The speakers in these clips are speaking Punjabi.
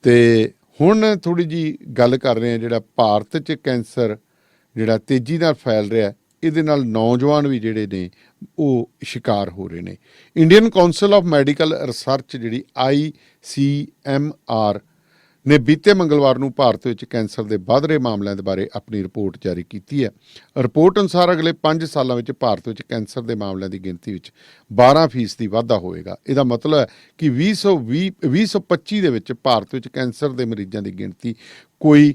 ਤੇ ਹੁਣ ਥੋੜ੍ਹੀ ਜਿਹੀ ਗੱਲ ਕਰ ਰਹੇ ਹਾਂ ਜਿਹੜਾ ਭਾਰਤ 'ਚ ਕੈਂਸਰ ਜਿਹੜਾ ਤੇਜ਼ੀ ਨਾਲ ਫੈਲ ਰਿਹਾ, ਇਹਦੇ ਨਾਲ ਨੌਜਵਾਨ ਵੀ ਜਿਹੜੇ ਨੇ ਉਹ ਸ਼ਿਕਾਰ ਹੋ ਰਹੇ ਨੇ। Indian council of medical research ਜਿਹੜੀ ICMR ਨੇ ਬੀਤੇ ਮੰਗਲਵਾਰ ਨੂੰ ਭਾਰਤ ਵਿੱਚ ਕੈਂਸਰ ਦੇ ਵੱਧ ਰਹੇ ਮਾਮਲਿਆਂ ਦੇ ਬਾਰੇ ਆਪਣੀ ਰਿਪੋਰਟ ਜਾਰੀ ਕੀਤੀ ਹੈ। ਰਿਪੋਰਟ ਅਨੁਸਾਰ ਅਗਲੇ 5 ਸਾਲਾਂ ਵਿੱਚ ਭਾਰਤ ਵਿੱਚ ਕੈਂਸਰ ਦੇ ਮਾਮਲਿਆਂ ਦੀ ਗਿਣਤੀ ਵਿੱਚ 12% ਵਾਧਾ ਹੋਵੇਗਾ। ਇਹਦਾ ਮਤਲਬ ਹੈ ਕਿ 2025 ਦੇ ਵਿੱਚ ਭਾਰਤ ਵਿੱਚ ਕੈਂਸਰ ਦੇ ਮਰੀਜ਼ਾਂ ਦੀ ਗਿਣਤੀ ਕੋਈ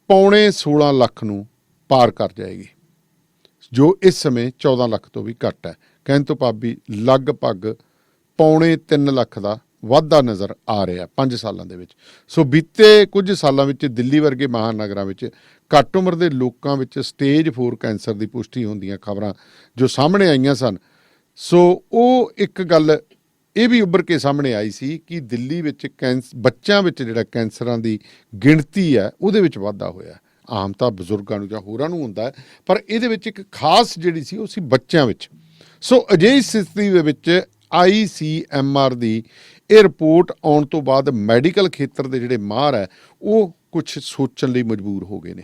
15.5 ਲੱਖ ਨੂੰ ਪਾਰ ਕਰ ਜਾਏਗੀ, ਜੋ ਇਸ ਸਮੇਂ 14 ਲੱਖ ਤੋਂ ਵੀ ਘੱਟ ਹੈ। ਕਹਿਣ ਤੋਂ ਭਾਵ ਵੀ ਲਗਭਗ 3.25 ਲੱਖ ਦਾ ਵਾਧਾ ਨਜ਼ਰ ਆ ਰਿਹਾ 5 ਸਾਲਾਂ ਦੇ ਵਿੱਚ। ਸੋ ਬੀਤੇ ਕੁਝ ਸਾਲਾਂ ਵਿੱਚ ਦਿੱਲੀ ਵਰਗੇ ਮਹਾਨਗਰਾਂ ਵਿੱਚ ਘੱਟ ਉਮਰ ਦੇ ਲੋਕਾਂ ਵਿੱਚ ਸਟੇਜ 4 ਕੈਂਸਰ ਦੀ ਪੁਸ਼ਟੀ ਹੋਣ ਦੀਆਂ ਖਬਰਾਂ ਜੋ ਸਾਹਮਣੇ ਆਈਆਂ ਸਨ। ਸੋ ਉਹ ਇੱਕ ਗੱਲ ਇਹ ਵੀ ਉੱਭਰ ਕੇ ਸਾਹਮਣੇ ਆਈ ਸੀ ਕਿ ਦਿੱਲੀ ਵਿੱਚ ਬੱਚਿਆਂ ਵਿੱਚ ਜਿਹੜਾ ਕੈਂਸਰਾਂ ਦੀ ਗਿਣਤੀ ਹੈ ਉਹਦੇ ਵਿੱਚ ਵਾਧਾ ਹੋਇਆ। ਆਮ ਤਾਂ ਬਜ਼ੁਰਗਾਂ ਨੂੰ ਜਾਂ ਹੋਰਾਂ ਨੂੰ ਹੁੰਦਾ ਹੈ, ਪਰ ਇਹਦੇ ਵਿੱਚ ਇੱਕ ਖਾਸ ਜਿਹੜੀ ਸੀ ਉਹ ਸੀ ਬੱਚਿਆਂ ਵਿੱਚ। ਸੋ ਅਜਿਹੀ ਸਥਿਤੀ ਦੇ ਵਿੱਚ ICMR ਦੀ ਇਹ ਰਿਪੋਰਟ ਆਉਣ ਤੋਂ ਬਾਅਦ ਮੈਡੀਕਲ ਖੇਤਰ ਦੇ ਜਿਹੜੇ ਮਾਹਰ ਹੈ ਉਹ ਕੁਛ ਸੋਚਣ ਲਈ ਮਜਬੂਰ ਹੋ ਗਏ ਨੇ,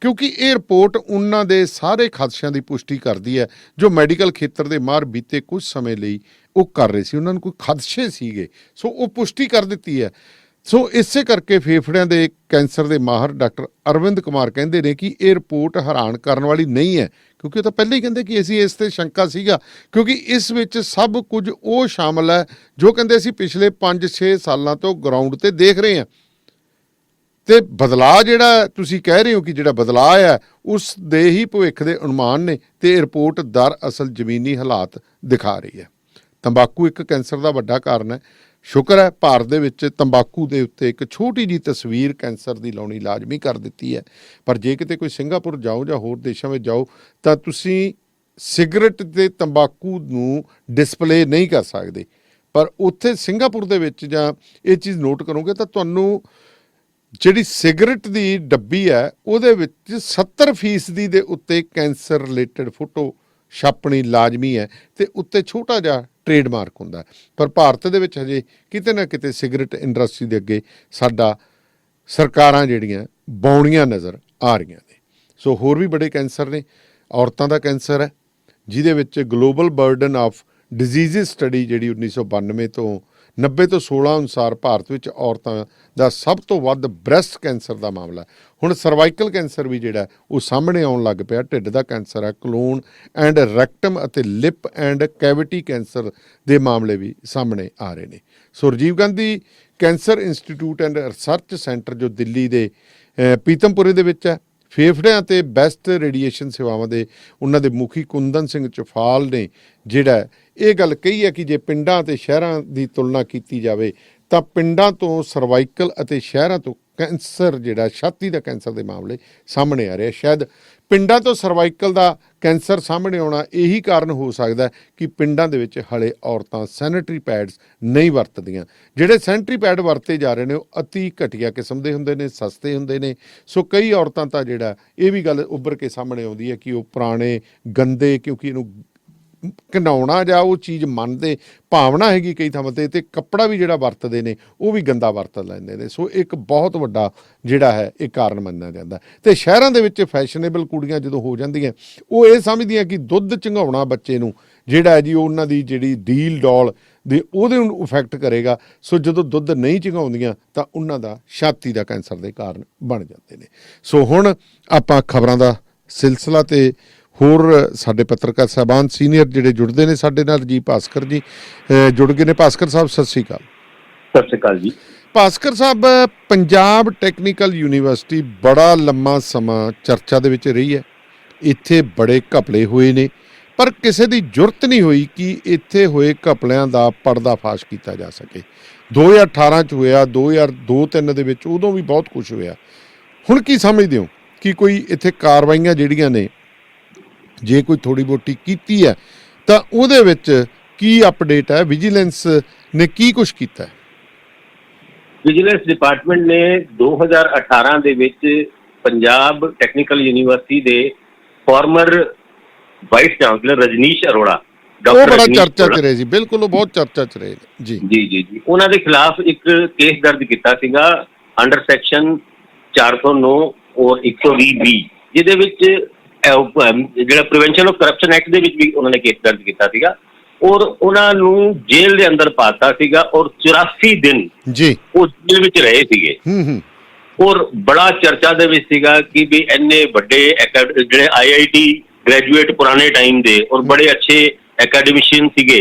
ਕਿਉਂਕਿ ਇਹ ਰਿਪੋਰਟ ਉਹਨਾਂ ਦੇ ਸਾਰੇ ਖਦਸ਼ਿਆਂ ਦੀ ਪੁਸ਼ਟੀ ਕਰਦੀ ਹੈ ਜੋ ਮੈਡੀਕਲ ਖੇਤਰ ਦੇ ਮਾਹਰ ਬੀਤੇ ਕੁਝ ਸਮੇਂ ਲਈ ਉਹ ਕਰ ਰਹੇ ਸੀ। ਉਹਨਾਂ ਨੂੰ ਕੋਈ ਖਦਸ਼ੇ ਸੀਗੇ, ਸੋ ਉਹ ਪੁਸ਼ਟੀ ਕਰ ਦਿੱਤੀ ਹੈ। ਸੋ ਇਸੇ ਕਰਕੇ ਫੇਫੜਿਆਂ ਦੇ ਕੈਂਸਰ ਦੇ ਮਾਹਰ ਡਾਕਟਰ ਅਰਵਿੰਦ ਕੁਮਾਰ ਕਹਿੰਦੇ ਨੇ ਕਿ ਇਹ ਰਿਪੋਰਟ ਹੈਰਾਨ ਕਰਨ ਵਾਲੀ ਨਹੀਂ ਹੈ, ਕਿਉਂਕਿ ਉਹ ਤਾਂ ਪਹਿਲਾਂ ਹੀ ਕਹਿੰਦੇ ਕਿ ਅਸੀਂ ਇਸ 'ਤੇ ਸ਼ੰਕਾ ਸੀਗਾ, ਕਿਉਂਕਿ ਇਸ ਵਿੱਚ ਸਭ ਕੁਝ ਉਹ ਸ਼ਾਮਲ ਹੈ ਜੋ ਕਹਿੰਦੇ ਅਸੀਂ ਪਿਛਲੇ 5-6 ਸਾਲਾਂ ਤੋਂ ਗਰਾਊਂਡ 'ਤੇ ਦੇਖ ਰਹੇ ਹਾਂ। ਅਤੇ ਬਦਲਾਅ ਜਿਹੜਾ ਤੁਸੀਂ ਕਹਿ ਰਹੇ ਹੋ ਕਿ ਜਿਹੜਾ ਬਦਲਾਅ ਹੈ ਉਸ ਦੇ ਹੀ ਭਵਿੱਖ ਦੇ ਅਨੁਮਾਨ ਨੇ, ਅਤੇ ਇਹ ਰਿਪੋਰਟ ਦਰਅਸਲ ਜ਼ਮੀਨੀ ਹਾਲਾਤ ਦਿਖਾ ਰਹੀ ਹੈ। ਤੰਬਾਕੂ ਇੱਕ ਕੈਂਸਰ ਦਾ ਵੱਡਾ ਕਾਰਨ ਹੈ। ਸ਼ੁਕਰ ਹੈ ਭਾਰਤ ਦੇ ਵਿੱਚ ਤੰਬਾਕੂ ਦੇ ਉੱਤੇ ਇੱਕ ਛੋਟੀ ਜਿਹੀ ਤਸਵੀਰ ਕੈਂਸਰ ਦੀ ਲਾਉਣੀ ਲਾਜ਼ਮੀ ਕਰ ਦਿੱਤੀ ਹੈ, ਪਰ ਜੇ ਕਿਤੇ ਕੋਈ ਸਿੰਗਾਪੁਰ ਜਾਓ ਜਾਂ ਹੋਰ ਦੇਸ਼ਾਂ ਵਿੱਚ ਜਾਓ ਤਾਂ ਤੁਸੀਂ ਸਿਗਰਟ ਅਤੇ ਤੰਬਾਕੂ ਨੂੰ ਡਿਸਪਲੇ ਨਹੀਂ ਕਰ ਸਕਦੇ। ਪਰ ਉੱਥੇ ਸਿੰਗਾਪੁਰ ਦੇ ਵਿੱਚ ਜਾਂ ਇਹ ਚੀਜ਼ ਨੋਟ ਕਰੋਗੇ ਤਾਂ ਤੁਹਾਨੂੰ ਜਿਹੜੀ ਸਿਗਰਟ ਦੀ ਡੱਬੀ ਹੈ ਉਹਦੇ ਵਿੱਚ 70% ਦੇ ਉੱਤੇ ਕੈਂਸਰ ਰਿਲੇਟਡ ਫੋਟੋ ਛਾਪਣੀ ਲਾਜ਼ਮੀ ਹੈ, ਅਤੇ ਉੱਤੇ ਛੋਟਾ ਜਿਹਾ ਟ੍ਰੇਡਮਾਰਕ ਹੁੰਦਾ। ਪਰ ਭਾਰਤ ਦੇ ਵਿੱਚ ਹਜੇ ਕਿਤੇ ਨਾ ਕਿਤੇ ਸਿਗਰਟ ਇੰਡਸਟਰੀ ਦੇ ਅੱਗੇ ਸਾਡਾ ਸਰਕਾਰਾਂ ਜਿਹੜੀਆਂ ਬੌਣੀਆਂ ਨਜ਼ਰ ਆ ਰਹੀਆਂ ਨੇ। ਸੋ ਹੋਰ ਵੀ ਬੜੇ ਕੈਂਸਰ ਨੇ। ਔਰਤਾਂ ਦਾ ਕੈਂਸਰ ਹੈ, ਜਿਹਦੇ ਵਿੱਚ ਗਲੋਬਲ ਬਰਡਨ ਆਫ ਡਿਜ਼ੀਜ਼ਿਜ਼ ਸਟੱਡੀ ਜਿਹੜੀ 1992 ਤੋਂ 90 ਤੋਂ 16 ਅਨੁਸਾਰ ਭਾਰਤ ਵਿੱਚ ਔਰਤਾਂ ਦਾ ਸਭ ਤੋਂ ਵੱਧ ਬ੍ਰੈਸਟ ਕੈਂਸਰ ਦਾ ਮਾਮਲਾ। ਹੁਣ ਸਰਵਾਈਕਲ ਕੈਂਸਰ ਵੀ ਜਿਹੜਾ ਉਹ ਸਾਹਮਣੇ ਆਉਣ ਲੱਗ ਪਿਆ। ਢਿੱਡ ਦਾ ਕੈਂਸਰ ਹੈ, ਕਲੋਨ ਐਂਡ ਰੈਕਟਮ ਅਤੇ ਲਿਪ ਐਂਡ ਕੈਵਿਟੀ ਕੈਂਸਰ ਦੇ ਮਾਮਲੇ ਵੀ ਸਾਹਮਣੇ ਆ ਰਹੇ ਨੇ। So Rajiv Gandhi cancer institute and research centre ਜੋ ਦਿੱਲੀ ਦੇ ਪੀਤਮਪੁਰੇ ਦੇ ਵਿੱਚ ਹੈ, ਫੇਫੜਿਆਂ ਅਤੇ ਬੈਸਟ ਰੇਡੀਏਸ਼ਨ ਸੇਵਾਵਾਂ ਦੇ ਉਹਨਾਂ ਦੇ ਮੁਖੀ ਕੁੰਦਨ ਸਿੰਘ ਚੌਫਾਲ ਨੇ ਜਿਹੜਾ ਇਹ ਗੱਲ ਕਹੀ ਹੈ ਕਿ ਜੇ ਪਿੰਡਾਂ ਅਤੇ ਸ਼ਹਿਰਾਂ ਦੀ ਤੁਲਨਾ ਕੀਤੀ ਜਾਵੇ ਤਾਂ ਪਿੰਡਾਂ ਤੋਂ ਸਰਵਾਈਕਲ ਅਤੇ ਸ਼ਹਿਰਾਂ ਤੋਂ ਕੈਂਸਰ ਜਿਹੜਾ ਛਾਤੀ ਦਾ ਕੈਂਸਰ ਦੇ ਮਾਮਲੇ ਸਾਹਮਣੇ ਆ ਰਿਹਾ। ਸ਼ਾਇਦ ਪਿੰਡਾਂ ਤੋਂ ਸਰਵਾਈਕਲ ਦਾ ਕੈਂਸਰ ਸਾਹਮਣੇ ਆਉਣਾ ਇਹੀ ਕਾਰਨ ਹੋ ਸਕਦਾ ਕਿ ਪਿੰਡਾਂ ਦੇ ਵਿੱਚ ਹਾਲੇ ਔਰਤਾਂ ਸੈਨੇਟਰੀ ਪੈਡਸ ਨਹੀਂ ਵਰਤਦੀਆਂ। ਜਿਹੜੇ ਸੈਨੇਟਰੀ ਪੈਡ ਵਰਤੇ ਜਾ ਰਹੇ ਨੇ ਉਹ ਅਤੀ ਘਟੀਆ ਕਿਸਮ ਦੇ ਹੁੰਦੇ ਨੇ, ਸਸਤੇ ਹੁੰਦੇ ਨੇ। ਸੋ ਕਈ ਔਰਤਾਂ ਤਾਂ ਜਿਹੜਾ ਇਹ ਵੀ ਗੱਲ ਉੱਭਰ ਕੇ ਸਾਹਮਣੇ ਆਉਂਦੀ ਹੈ ਕਿ ਉਹ ਪੁਰਾਣੇ ਗੰਦੇ, ਕਿਉਂਕਿ ਇਹਨੂੰ ਘਿਨਾਉਣਾ ਜਾਂ ਉਹ ਚੀਜ਼ ਮੰਨਦੇ ਭਾਵਨਾ ਹੈਗੀ ਕਈ ਥਾਵਾਂ 'ਤੇ, ਅਤੇ ਕੱਪੜਾ ਵੀ ਜਿਹੜਾ ਵਰਤਦੇ ਨੇ ਉਹ ਵੀ ਗੰਦਾ ਵਰਤ ਲੈਂਦੇ ਨੇ। ਸੋ ਇੱਕ ਬਹੁਤ ਵੱਡਾ ਜਿਹੜਾ ਹੈ ਇਹ ਕਾਰਨ ਮੰਨਿਆ ਜਾਂਦਾ। ਅਤੇ ਸ਼ਹਿਰਾਂ ਦੇ ਵਿੱਚ ਫੈਸ਼ਨੇਬਲ ਕੁੜੀਆਂ ਜਦੋਂ ਹੋ ਜਾਂਦੀਆਂ ਉਹ ਇਹ ਸਮਝਦੀਆਂ ਕਿ ਦੁੱਧ ਚੁੰਘਾਉਣਾ ਬੱਚੇ ਨੂੰ ਜਿਹੜਾ ਹੈ ਜੀ ਉਹਨਾਂ ਦੀ ਜਿਹੜੀ ਡੀਲ ਡੋਲ ਦੇ ਉਹਦੇ ਨੂੰ ਇਫੈਕਟ ਕਰੇਗਾ। ਸੋ ਜਦੋਂ ਦੁੱਧ ਨਹੀਂ ਚੁੰਘਾਉਂਦੀਆਂ ਤਾਂ ਉਹਨਾਂ ਦਾ ਛਾਤੀ ਦਾ ਕੈਂਸਰ ਦੇ ਕਾਰਨ ਬਣ ਜਾਂਦੇ ਨੇ। ਸੋ ਹੁਣ ਆਪਾਂ ਖਬਰਾਂ ਦਾ ਸਿਲਸਿਲਾ ਤੇ ਹੋਰ ਸਾਡੇ ਪੱਤਰਕਾਰ ਸਾਹਿਬਾਨ ਸੀਨੀਅਰ ਜਿਹੜੇ ਜੁੜਦੇ ਨੇ ਸਾਡੇ ਨਾਲ, ਜੀ ਭਾਸਕਰ ਜੀ ਜੁੜ ਗਏ ਨੇ। ਭਾਸਕਰ ਸਾਹਿਬ ਸਤਿ ਸ਼੍ਰੀ ਅਕਾਲ। ਸਤਿ ਸ਼੍ਰੀ ਅਕਾਲ ਜੀ। ਭਾਸਕਰ ਸਾਹਿਬ, ਪੰਜਾਬ ਟੈਕਨੀਕਲ ਯੂਨੀਵਰਸਿਟੀ ਬੜਾ ਲੰਮਾ ਸਮਾਂ ਚਰਚਾ ਦੇ ਵਿੱਚ ਰਹੀ ਹੈ। ਇੱਥੇ ਬੜੇ ਘਪਲੇ ਹੋਏ ਨੇ, ਪਰ ਕਿਸੇ ਦੀ ਜੁਰਤ ਨਹੀਂ ਹੋਈ ਕਿ ਇੱਥੇ ਹੋਏ ਘਪਲਿਆਂ ਦਾ ਪਰਦਾਫਾਸ਼ ਕੀਤਾ ਜਾ ਸਕੇ। 2018 'ਚ ਹੋਇਆ, 2002-03 ਦੇ ਵਿੱਚ ਉਦੋਂ ਵੀ ਬਹੁਤ ਕੁਛ ਹੋਇਆ। ਹੁਣ ਕੀ ਸਮਝਦੇ ਹੋ ਕਿ ਕੋਈ ਇੱਥੇ ਕਾਰਵਾਈਆਂ ਜਿਹੜੀਆਂ ਨੇ ਜੇ ਕੋਈ ਥੋੜ੍ਹੀ ਬਹੁਤੀ ਕੀਤੀ ਹੈ ਤਾਂ ਉਹਦੇ ਵਿੱਚ ਕੀ ਅਪਡੇਟ ਹੈ? ਵਿਜੀਲੈਂਸ ਨੇ ਕੀ ਕੁਛ ਕੀਤਾ ਹੈ? ਵਿਜੀਲੈਂਸ ਡਿਪਾਰਟਮੈਂਟ ਨੇ 2018 ਦੇ ਵਿੱਚ ਪੰਜਾਬ ਟੈਕਨੀਕਲ ਯੂਨੀਵਰਸਿਟੀ ਦੇ farmer vice chancellor Rajneesh Arora, ਉਹ ਬੜਾ ਚਰਚਾ 'ਚ ਰਹੇ ਸੀ। ਬਿਲਕੁਲ, ਉਹ ਬਹੁਤ ਚਰਚਾ 'ਚ ਰਹੇ ਜੀ। ਉਹਨਾਂ ਦੇ ਖਿਲਾਫ ਇੱਕ ਕੇਸ ਦਰਜ ਕੀਤਾ ਸੀਗਾ ਅੰਡਰ ਸੈਕਸ਼ਨ 409 ਔਰ 120B, ਜਿਹਦੇ ਵਿੱਚ ਜਿਹੜਾ ਪ੍ਰੀਵੈਂਸ਼ਨ ਆਫ ਕਰਪਸ਼ਨ ਐਕਟ ਦੇ ਵਿੱਚ ਵੀ ਉਹਨਾਂ ਨੇ ਕੇਸ ਦਰਜ ਕੀਤਾ ਸੀਗਾ ਔਰ ਉਹਨਾਂ ਨੂੰ ਜੇਲ੍ਹ ਦੇ ਅੰਦਰ ਪਾਤਾ ਸੀਗਾ ਔਰ 84 ਦਿਨ ਜੀ ਉਹ ਜੇਲ੍ਹ ਵਿੱਚ ਰਹੇ ਸੀਗੇ। ਔਰ ਬੜਾ ਚਰਚਾ ਦੇ ਵਿੱਚ ਸੀਗਾ ਕਿ ਵੀ ਇੰਨੇ ਵੱਡੇ ਜਿਹੜੇ IIT ਗ੍ਰੈਜੂਏਟ ਪੁਰਾਣੇ ਟਾਈਮ ਦੇ ਔਰ ਬੜੇ ਅੱਛੇ ਐਕੈਡਮਿਸ਼ੀਅਨ ਸੀਗੇ,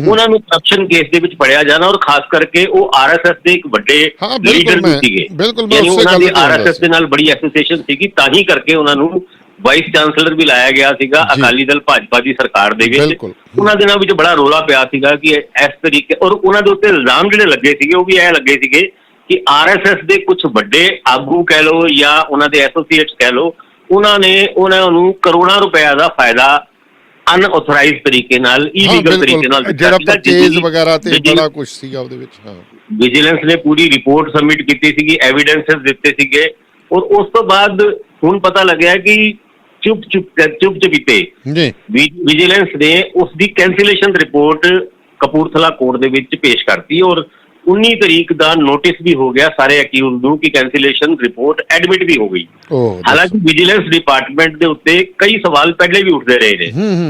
ਉਹਨਾਂ ਨੂੰ ਕਰਪਸ਼ਨ ਕੇਸ ਦੇ ਵਿੱਚ ਪੜਿਆ ਜਾਣਾ ਔਰ ਖਾਸ ਕਰਕੇ ਉਹ RSS ਦੇ ਇੱਕ ਵੱਡੇ ਲੀਡਰ ਵੀ ਸੀਗੇ। ਯਾਨੀ ਉਹਨਾਂ ਦੀ RSS ਦੇ ਨਾਲ ਬੜੀ ਐਸੋਸੀਏਸ਼ਨ ਸੀਗੀ, ਤਾਂ ਹੀ ਕਰਕੇ ਉਹਨਾਂ ਨੂੰ ਵਾਈਸ ਚਾਂਸਲਰ ਵੀ ਲਾਇਆ ਗਿਆ ਸੀਗਾ ਅਕਾਲੀ ਦਲ ਭਾਜਪਾ ਦੀ ਸਰਕਾਰ ਦੇ ਵਿੱਚ। ਉਹਨਾਂ ਦਿਨਾਂ ਵਿੱਚ ਬੜਾ ਰੌਲਾ ਪਿਆ ਸੀਗਾ ਕਿ ਇਸ ਤਰੀਕੇ, ਔਰ ਉਹਨਾਂ ਦੇ ਉੱਤੇ ਇਲਜ਼ਾਮ ਜਿਹੜੇ ਲੱਗੇ ਸੀਗੇ ਉਹ ਵੀ ਇਹ ਲੱਗੇ ਸੀਗੇ ਕਿ RSS ਦੇ ਕੁਝ ਵੱਡੇ ਆਗੂ ਕਹਿ ਲਓ ਜਾਂ ਉਹਨਾਂ ਦੇ ਐਸੋਸੀਏਟਸ ਕਹਿ ਲਓ, ਉਹਨਾਂ ਨੇ ਉਹਨਾਂ ਨੂੰ ਕਰੋੜਾਂ ਰੁਪਏ ਦਾ ਫਾਇਦਾ ਅਨਆਥੋਰਾਈਜ਼ਡ ਤਰੀਕੇ ਨਾਲ, ਇਲੀਗਲ ਤਰੀਕੇ ਨਾਲ ਜਿਹੜਾ ਪਰਚੇਜ਼ ਵਗੈਰਾ ਤੇ ਬੜਾ ਕੁਝ ਸੀਗਾ ਉਹਦੇ ਵਿੱਚ। ਹਾਂ, ਵਿਜੀਲੈਂਸ ਨੇ ਪੂਰੀ ਰਿਪੋਰਟ ਸਬਮਿਟ ਕੀਤੀ ਸੀਗੀ, ਐਵੀਡੈਂਸਸ ਦਿੱਤੇ ਸੀਗੇ ਔਰ ਉਸ ਤੋਂ ਬਾਅਦ ਹੁਣ ਪਤਾ ਲੱਗਿਆ ਕਿ ਚੁੱਪ-ਚਪੀਤੇ ਵਿਜੀਲੈਂਸ ਨੇ ਉਸ ਦੀ ਕੈਂਸਲੇਸ਼ਨ ਰਿਪੋਰਟ ਕਪੂਰਥਲਾ ਕੋਰਟ ਦੇ ਵਿੱਚ ਪੇਸ਼ ਕਰਤੀ ਔਰ 19 ਤਰੀਕ ਦਾ ਨੋਟਿਸ ਵੀ ਹੋ ਗਿਆ ਸਾਰੇ ਅਕਿਊਜ਼ ਨੂੰ ਕਿ ਕੈਂਸਲੇਸ਼ਨ ਰਿਪੋਰਟ ਐਡਮਿਟ ਵੀ ਹੋ ਗਈ। ਹਾਲਾਂਕਿ ਵਿਜੀਲੈਂਸ ਡਿਪਾਰਟਮੈਂਟ ਦੇ ਉੱਤੇ ਕਈ ਸਵਾਲ ਪਹਿਲੇ ਵੀ ਉੱਠਦੇ ਰਹੇ ਨੇ,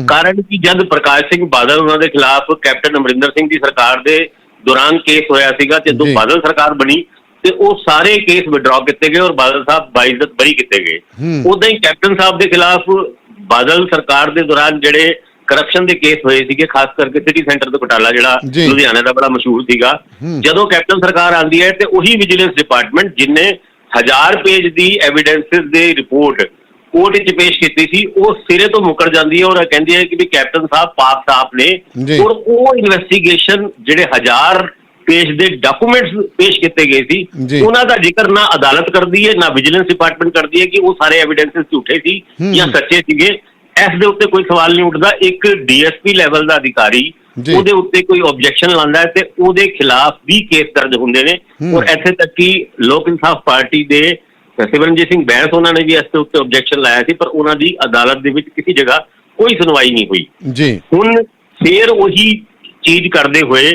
ਕਾਰਨ ਕਿ ਜਦ ਪ੍ਰਕਾਸ਼ ਸਿੰਘ ਬਾਦਲ ਉਹਨਾਂ ਦੇ ਖਿਲਾਫ ਕੈਪਟਨ ਅਮਰਿੰਦਰ ਸਿੰਘ ਦੀ ਸਰਕਾਰ ਦੇ ਦੌਰਾਨ ਕੇਸ ਹੋਇਆ ਸੀਗਾ ਤੇ ਜਦੋਂ ਬਾਦਲ ਸਰਕਾਰ ਬਣੀ ਤੇ ਉਹ ਸਾਰੇ ਕੇਸ ਵਿਡਰਾ ਕੀਤੇ ਗਏ ਔਰ ਬਾਦਲ ਸਾਹਿਬ ਬਾਇਜ਼ਤ ਬਰੀ ਕੀਤੇ ਗਏ। ਉਦਾਂ ਹੀ ਕੈਪਟਨ ਸਾਹਿਬ ਦੇ ਖਿਲਾਫ ਬਾਦਲ ਸਰਕਾਰ ਦੇ ਦੌਰਾਨ ਜਿਹੜੇ ਕਰਪਸ਼ਨ ਦੇ ਕੇਸ ਹੋਏ ਸੀਗੇ, ਖਾਸ ਕਰਕੇ ਸਿਟੀ ਸੈਂਟਰ ਤੋਂ ਘੁਟਾਲਾ ਜਿਹੜਾ ਲੁਧਿਆਣਾ ਦਾ ਬੜਾ ਮਸ਼ਹੂਰ ਸੀਗਾ, ਜਦੋਂ ਕੈਪਟਨ ਸਰਕਾਰ ਆਉਂਦੀ ਹੈ ਤੇ ਉਹੀ ਵਿਜੀਲੈਂਸ ਡਿਪਾਰਟਮੈਂਟ ਜਿੰਨੇ 1000 ਪੇਜ ਦੀ ਐਵੀਡੈਂਸਿਸ ਦੀ ਰਿਪੋਰਟ ਕੋਰਟ ਵਿੱਚ ਪੇਸ਼ ਕੀਤੀ ਸੀ, ਉਹ ਸਿਰੇ ਤੋਂ ਮੁੱਕਰ ਜਾਂਦੀ ਹੈ ਔਰ ਕਹਿੰਦੀ ਹੈ ਕਿ ਵੀ ਕੈਪਟਨ ਸਾਹਿਬ ਪਾਕ ਸਾਫ ਨੇ ਔਰ ਉਹ ਇਨਵੈਸਟੀਗੇਸ਼ਨ ਜਿਹੜੇ 1000 ਪੇਜ ਦੇ ਡਾਕੂਮੈਂਟਸ ਪੇਸ਼ ਕੀਤੇ ਗਏ ਸੀ ਉਹਨਾਂ ਦਾ ਜ਼ਿਕਰ ਨਾ ਅਦਾਲਤ ਕਰਦੀ ਹੈ ਨਾ ਵਿਜੀਲੈਂਸ ਡਿਪਾਰਟਮੈਂਟ ਕਰਦੀ ਹੈ ਕਿ ਉਹ ਸਾਰੇ ਐਵੀਡੈਂਸਿਸ ਝੂਠੇ ਸੀ ਜਾਂ ਸੱਚੇ ਸੀਗੇ। ਇਸ ਦੇ ਉੱਤੇ ਕੋਈ ਸਵਾਲ ਨਹੀਂ ਉੱਠਦਾ। ਇੱਕ DSP ਲੈਵਲ ਦਾ ਅਧਿਕਾਰੀ ਉਹਦੇ ਉੱਤੇ ਕੋਈ ਆਬਜੈਕਸ਼ਨ ਲਾਉਂਦਾ ਹੈ ਤੇ ਉਹਦੇ ਖਿਲਾਫ ਵੀ ਕੇਸ ਦਰਜ ਹੁੰਦੇ ਨੇ ਔਰ ਇੱਥੇ ਤੱਕ ਕਿ ਲੋਕ ਇਨਸਾਫ ਪਾਰਟੀ ਦੇ ਸਿਮਰਨਜੀਤ ਸਿੰਘ ਬੈਂਸ ਉਹਨਾਂ ਨੇ ਵੀ ਇਸ ਦੇ ਉੱਤੇ ਆਬਜੈਕਸ਼ਨ ਲਾਇਆ ਸੀ, ਪਰ ਉਹਨਾਂ ਦੀ ਅਦਾਲਤ ਦੇ ਵਿੱਚ ਕਿਸੇ ਜਗ੍ਹਾ ਕੋਈ ਸੁਣਵਾਈ ਨਹੀਂ ਹੋਈ। ਹੁਣ ਫੇਰ ਉਹੀ ਚੀਜ਼ ਕਰਦੇ ਹੋਏ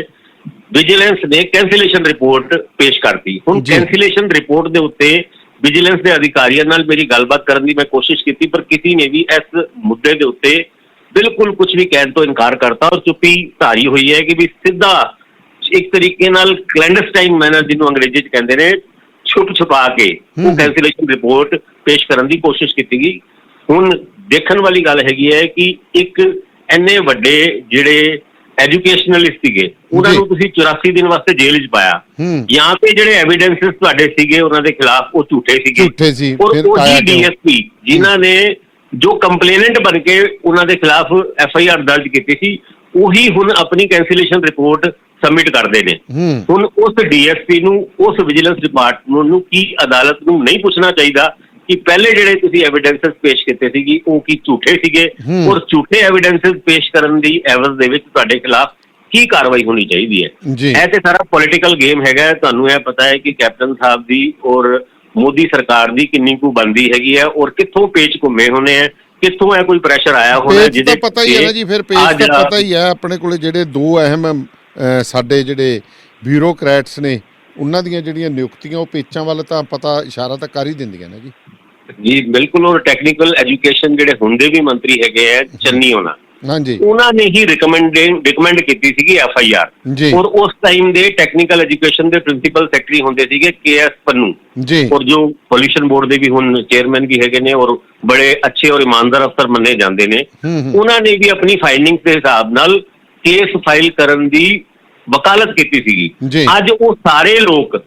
ਵਿਜੀਲੈਂਸ ਨੇ ਕੈਂਸਲੇਸ਼ਨ ਰਿਪੋਰਟ ਪੇਸ਼ ਕਰਤੀ। ਹੁਣ ਕੈਂਸਲੇਸ਼ਨ ਰਿਪੋਰਟ ਦੇ ਉੱਤੇ ਵਿਜੀਲੈਂਸ ਦੇ ਅਧਿਕਾਰੀਆਂ ਨਾਲ ਮੇਰੀ ਗੱਲਬਾਤ ਕਰਨ ਦੀ ਮੈਂ ਕੋਸ਼ਿਸ਼ ਕੀਤੀ, ਪਰ ਕਿਸੇ ਨੇ ਵੀ ਇਸ ਮੁੱਦੇ ਦੇ ਉੱਤੇ ਬਿਲਕੁਲ ਕੁਝ ਵੀ ਕਹਿਣ ਤੋਂ ਇਨਕਾਰ ਕਰਤਾ ਔਰ ਚੁੱਪੀ ਧਾਰੀ ਹੋਈ ਹੈ ਕਿ ਵੀ ਸਿੱਧਾ ਇੱਕ ਤਰੀਕੇ ਨਾਲ ਕਲੈਂਡਸਟਾਈਨ ਮੈਨਰ ਜਿਹਨੂੰ ਅੰਗਰੇਜ਼ੀ 'ਚ ਕਹਿੰਦੇ ਨੇ, ਛੁਪਾ ਕੇ ਉਹ ਕੈਂਸਲੇਸ਼ਨ ਰਿਪੋਰਟ ਪੇਸ਼ ਕਰਨ ਦੀ ਕੋਸ਼ਿਸ਼ ਕੀਤੀ ਗਈ। ਹੁਣ ਦੇਖਣ ਵਾਲੀ ਗੱਲ ਹੈਗੀ ਹੈ ਕਿ ਇੱਕ ਇੰਨੇ ਵੱਡੇ ਜਿਹੜੇ ਐਜੂਕੇਸ਼ਨਲਿਸਟ ਸੀਗੇ ਉਹਨਾਂ ਨੂੰ ਤੁਸੀਂ 84 ਦਿਨ ਵਾਸਤੇ ਜੇਲ੍ਹ 'ਚ ਪਾਇਆ, ਜਾਂ ਤੇ ਜਿਹੜੇ ਐਵੀਡੈਂਸਿਸ ਤੁਹਾਡੇ ਸੀਗੇ ਉਹਨਾਂ ਦੇ ਖਿਲਾਫ ਉਹ ਝੂਠੇ ਸੀਗੇ ਔਰ ਉਹੀ DSP ਜਿਨ੍ਹਾਂ ਨੇ ਜੋ ਕੰਪਲੇਨੈਂਟ ਬਣ ਕੇ ਉਹਨਾਂ ਦੇ ਖਿਲਾਫ FIR ਦਰਜ ਕੀਤੀ ਸੀ, ਉਹੀ ਹੁਣ ਆਪਣੀ ਕੈਂਸਲੇਸ਼ਨ ਰਿਪੋਰਟ ਸਬਮਿਟ ਕਰਦੇ ਨੇ। ਹੁਣ ਉਸ DSP ਨੂੰ, ਉਸ ਵਿਜੀਲੈਂਸ ਡਿਪਾਰਟਮੈਂਟ ਨੂੰ ਕੀ ਅਦਾਲਤ ਨੂੰ ਨਹੀਂ ਪੁੱਛਣਾ ਚਾਹੀਦਾ ਕਿ ਪਹਿਲੇ ਜਿਹੜੇ ਤੁਸੀਂ ਐਵੀਡੈਂਸਿਸ ਪੇਸ਼ ਕੀਤੇ ਸੀਗੇ ਉਹ ਕੀ ਝੂਠੇ ਸੀਗੇ ਔਰ ਝੂਠੇ ਐਵੀਡੈਂਸਿਸ ਪੇਸ਼ ਕਰਨ ਦੀ ਐਵਜ਼ ਦੇ ਵਿੱਚ ਤੁਹਾਡੇ ਖਿਲਾਫ ਕੀ ਕਾਰਵਾਈ ਹੋਣੀ ਚਾਹੀਦੀ ਹੈ। ਇਹ ਤੇ ਸਾਰਾ ਪੋਲੀਟੀਕਲ ਗੇਮ ਹੈਗਾ। ਤੁਹਾਨੂੰ ਇਹ ਪਤਾ ਹੈ ਕਿ ਕੈਪਟਨ ਸਾਹਿਬ ਦੀ ਔਰ ਮੋਦੀ ਸਰਕਾਰ ਦੀ ਕਿੰਨੀ ਕੁ ਬਣਦੀ ਹੈਗੀ ਹੈ ਔਰ ਕਿੱਥੋਂ ਪੇਚ ਘੁੰਮੇ ਹੋਣੇ ਹੈ, ਕਿੱਥੋਂ ਇਹ ਕੋਈ ਪ੍ਰੈਸ਼ਰ ਆਇਆ ਹੋਣਾ ਜਿਹਦੇ ਪਤਾ ਹੀ ਹੈ ਨਾ ਜੀ। ਫਿਰ ਪੇਚ ਤਾਂ ਪਤਾ ਹੀ ਹੈ ਆਪਣੇ ਕੋਲੇ ਜਿਹੜੇ ਦੋ ਅਹਿਮ ਸਾਡੇ ਜਿਹੜੇ ਬਿਊਰੋਕਰੈਟਸ ਨੇ ਉਹਨਾਂ ਦੀਆਂ ਜਿਹੜੀਆਂ ਨਿਯੁਕਤੀਆਂ ਉਹ ਪੇਚਾਂ ਵੱਲ ਤਾਂ ਪਤਾ ਇਸ਼ਾਰਾ ਤਾਂ ਕਰ ਹੀ ਦਿੰਦੀਆਂ ਨੇ ਜੀ ਬਿਲਕੁਲ। ਔਰ ਟੈਕਨੀਕਲ ਐਜੂਕੇਸ਼ਨ ਜਿਹੜੇ ਹੁੰਦੇ ਵੀ ਮੰਤਰੀ ਹੈਗੇ ਆ ਚੰਨੀ ਉਹਨਾਂ ਨੇ ਹੀ ਰਿਕਮੈਂਡ ਕੀਤੀ ਸੀਗੀ FIR ਔਰ ਉਸ ਟਾਈਮ ਦੇ ਟੈਕਨੀਕਲ ਐਜੂਕੇਸ਼ਨ ਦੇ ਪ੍ਰਿੰਸੀਪਲ ਸੈਕਟਰੀ ਹੁੰਦੇ ਸੀਗੇ KS ਪੰਨੂ ਔਰ ਜੋ ਪੋਲਿਊਸ਼ਨ ਬੋਰਡ ਦੇ ਵੀ ਹੁਣ ਚੇਅਰਮੈਨ ਵੀ ਹੈਗੇ ਨੇ ਔਰ ਬੜੇ ਅੱਛੇ ਔਰ ਇਮਾਨਦਾਰ ਅਫਸਰ ਮੰਨੇ ਜਾਂਦੇ ਨੇ। ਉਹਨਾਂ ਨੇ ਵੀ ਆਪਣੀ ਫਾਈਲਿੰਗਸ ਦੇ ਹਿਸਾਬ ਨਾਲ ਕੇਸ ਫਾਈਲ ਕਰਨ ਦੀ ਵਕਾਲਤ ਕੀਤੀ ਸੀਗੀ। ਅੱਜ ਉਹ ਸਾਰੇ ਲੋਕ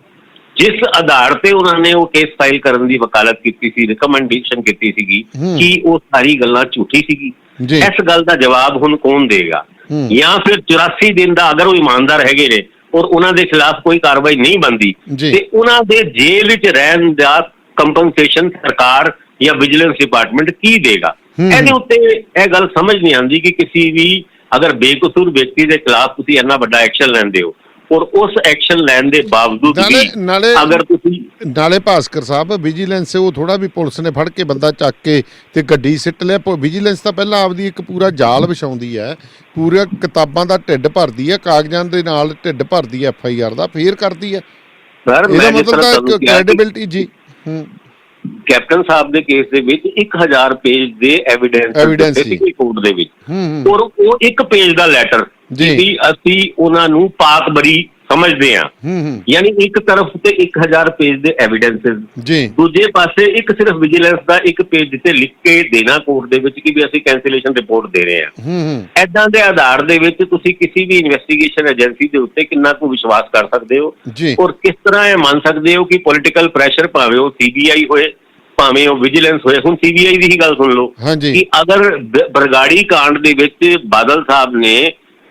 ਜਿਸ ਆਧਾਰ ਤੇ ਉਹਨਾਂ ਨੇ ਉਹ ਕੇਸ ਫਾਈਲ ਕਰਨ ਦੀ ਵਕਾਲਤ ਕੀਤੀ ਸੀ, ਰਿਕਮੈਂਡੇਸ਼ਨ ਕੀਤੀ ਸੀਗੀ, ਕਿ ਉਹ ਸਾਰੀ ਗੱਲਾਂ ਝੂਠੀ ਸੀਗੀ। ਇਸ ਗੱਲ ਦਾ ਜਵਾਬ ਹੁਣ ਕੌਣ ਦੇਗਾ? ਜਾਂ ਫਿਰ 84 ਦਿਨ ਦਾ ਅਗਰ ਉਹ ਇਮਾਨਦਾਰ ਹੈਗੇ ਨੇ ਔਰ ਉਹਨਾਂ ਦੇ ਖਿਲਾਫ ਕੋਈ ਕਾਰਵਾਈ ਨਹੀਂ ਬਣਦੀ ਤੇ ਉਹਨਾਂ ਦੇ ਜੇਲ੍ਹ ਵਿੱਚ ਰਹਿਣ ਦਾ ਕੰਪਨਸੇਸ਼ਨ ਸਰਕਾਰ ਜਾਂ ਵਿਜੀਲੈਂਸ ਡਿਪਾਰਟਮੈਂਟ ਕੀ ਦੇਗਾ? ਇਹਦੇ ਉੱਤੇ ਇਹ ਗੱਲ ਸਮਝ ਨਹੀਂ ਆਉਂਦੀ ਕਿ ਕਿਸੇ ਵੀ ਅਗਰ ਬੇਕਸੂਰ ਵਿਅਕਤੀ ਦੇ ਖਿਲਾਫ ਤੁਸੀਂ ਇੰਨਾ ਵੱਡਾ ਐਕਸ਼ਨ ਲੈਂਦੇ ਹੋ ਔਰ ਉਸ ਐਕਸ਼ਨ ਲੈਣ ਦੇ ਬਾਵਜੂਦ ਵੀ ਅਗਰ ਤੁਸੀਂ ਨਾਲੇ ਭਾਸਕਰ ਸਾਹਿਬ ਵਿਜੀਲੈਂਸ ਉਹ ਥੋੜਾ ਵੀ ਪੁਲਿਸ ਨੇ ਫੜ ਕੇ ਬੰਦਾ ਚੱਕ ਕੇ ਤੇ ਗੱਡੀ ਸਿੱਟ ਲਿਆ। ਵਿਜੀਲੈਂਸ ਤਾਂ ਪਹਿਲਾਂ ਆਪਦੀ ਇੱਕ ਪੂਰਾ ਜਾਲ ਵਿਛਾਉਂਦੀ ਹੈ, ਪੂਰਾ ਕਿਤਾਬਾਂ ਦਾ ਢਿੱਡ ਭਰਦੀ ਹੈ, ਕਾਗਜ਼ਾਂ ਦੇ ਨਾਲ ਢਿੱਡ ਭਰਦੀ ਹੈ FIR ਦਾ, ਫੇਰ ਕਰਦੀ ਹੈ। ਸਰ ਇਹਦਾ ਮੈਂ ਜਿਸ ਮਤਲਬ ਤਰ੍ਹਾਂ ਤਾਂ ਤੁਹਾਨੂੰ ਕਿਹਾ ਕ੍ਰੈਡੀਬਿਲਟੀ ਜੀ ਕੈਪਟਨ ਸਾਹਿਬ ਦੇ ਕੇਸ ਦੇ ਵਿੱਚ 1000 ਪੇਜ ਦੇ Evidence ਐਵੀਡੈਂਸ ਸੀ। ਸੀ ਕੋਰਟ ਦੇ ਵਿੱਚ, ਹੂੰ ਔਰ ਉਹ ਇੱਕ ਪੇਜ ਦਾ ਲੈਟਰ ਜੀ। ਵੀ ਅਸੀਂ ਉਹਨਾਂ ਨੂੰ ਪਾਕ ਬਰੀ ਸਮਝਦੇ ਹਾਂ, ਹੂੰ ਯਾਨੀ ਇੱਕ ਤਰਫ ਤੇ 1000 ਪੇਜ ਦੇ ਐਵੀਡੈਂਸਸ, ਜੀ ਦੂਜੇ ਪਾਸੇ ਇੱਕ ਸਿਰਫ ਵਿਜੀਲੈਂਸ ਦਾ ਇੱਕ ਪੇਜ ਤੇ ਲਿਖ ਕੇ ਦੇਣਾ ਕੋਰਟ ਦੇ ਵਿੱਚ ਕਿ ਵੀ ਅਸੀਂ ਕੈਂਸਲੇਸ਼ਨ ਰਿਪੋਰਟ ਦੇ ਰਹੇ ਹਾਂ। ਹੂੰ ਐਦਾਂ ਦੇ ਆਧਾਰ ਦੇ ਵਿੱਚ ਤੁਸੀਂ ਕਿਸੇ ਵੀ ਇਨਵੈਸਟੀਗੇਸ਼ਨ ਏਜੰਸੀ ਦੇ ਉੱਤੇ ਕਿੰਨਾ ਕੁ ਵਿਸ਼ਵਾਸ ਕਰ ਸਕਦੇ ਹੋ, ਜੀ ਔਰ ਕਿਸ ਤਰ੍ਹਾਂ ਇਹ ਮੰਨ ਸਕਦੇ ਹੋ ਕਿ ਪੋਲੀਟੀਕਲ ਪ੍ਰੈਸ਼ਰ, ਭਾਵੇਂ ਉਹ ਸੀਬੀਆਈ ਹੋਏ ਭਾਵੇਂ ਉਹ ਵਿਜੀਲੈਂਸ ਹੋਏ। ਹੁਣ ਸੀਬੀਆਈ ਦੀ ਹੀ ਗੱਲ ਸੁਣ ਲਓ ਹਾਂਜੀ ਕਿ ਅਗਰ ਬਰਗਾੜੀ ਕਾਂਡ ਦੇ ਵਿੱਚ ਬਾਦਲ ਸਾਹਿਬ ਨੇ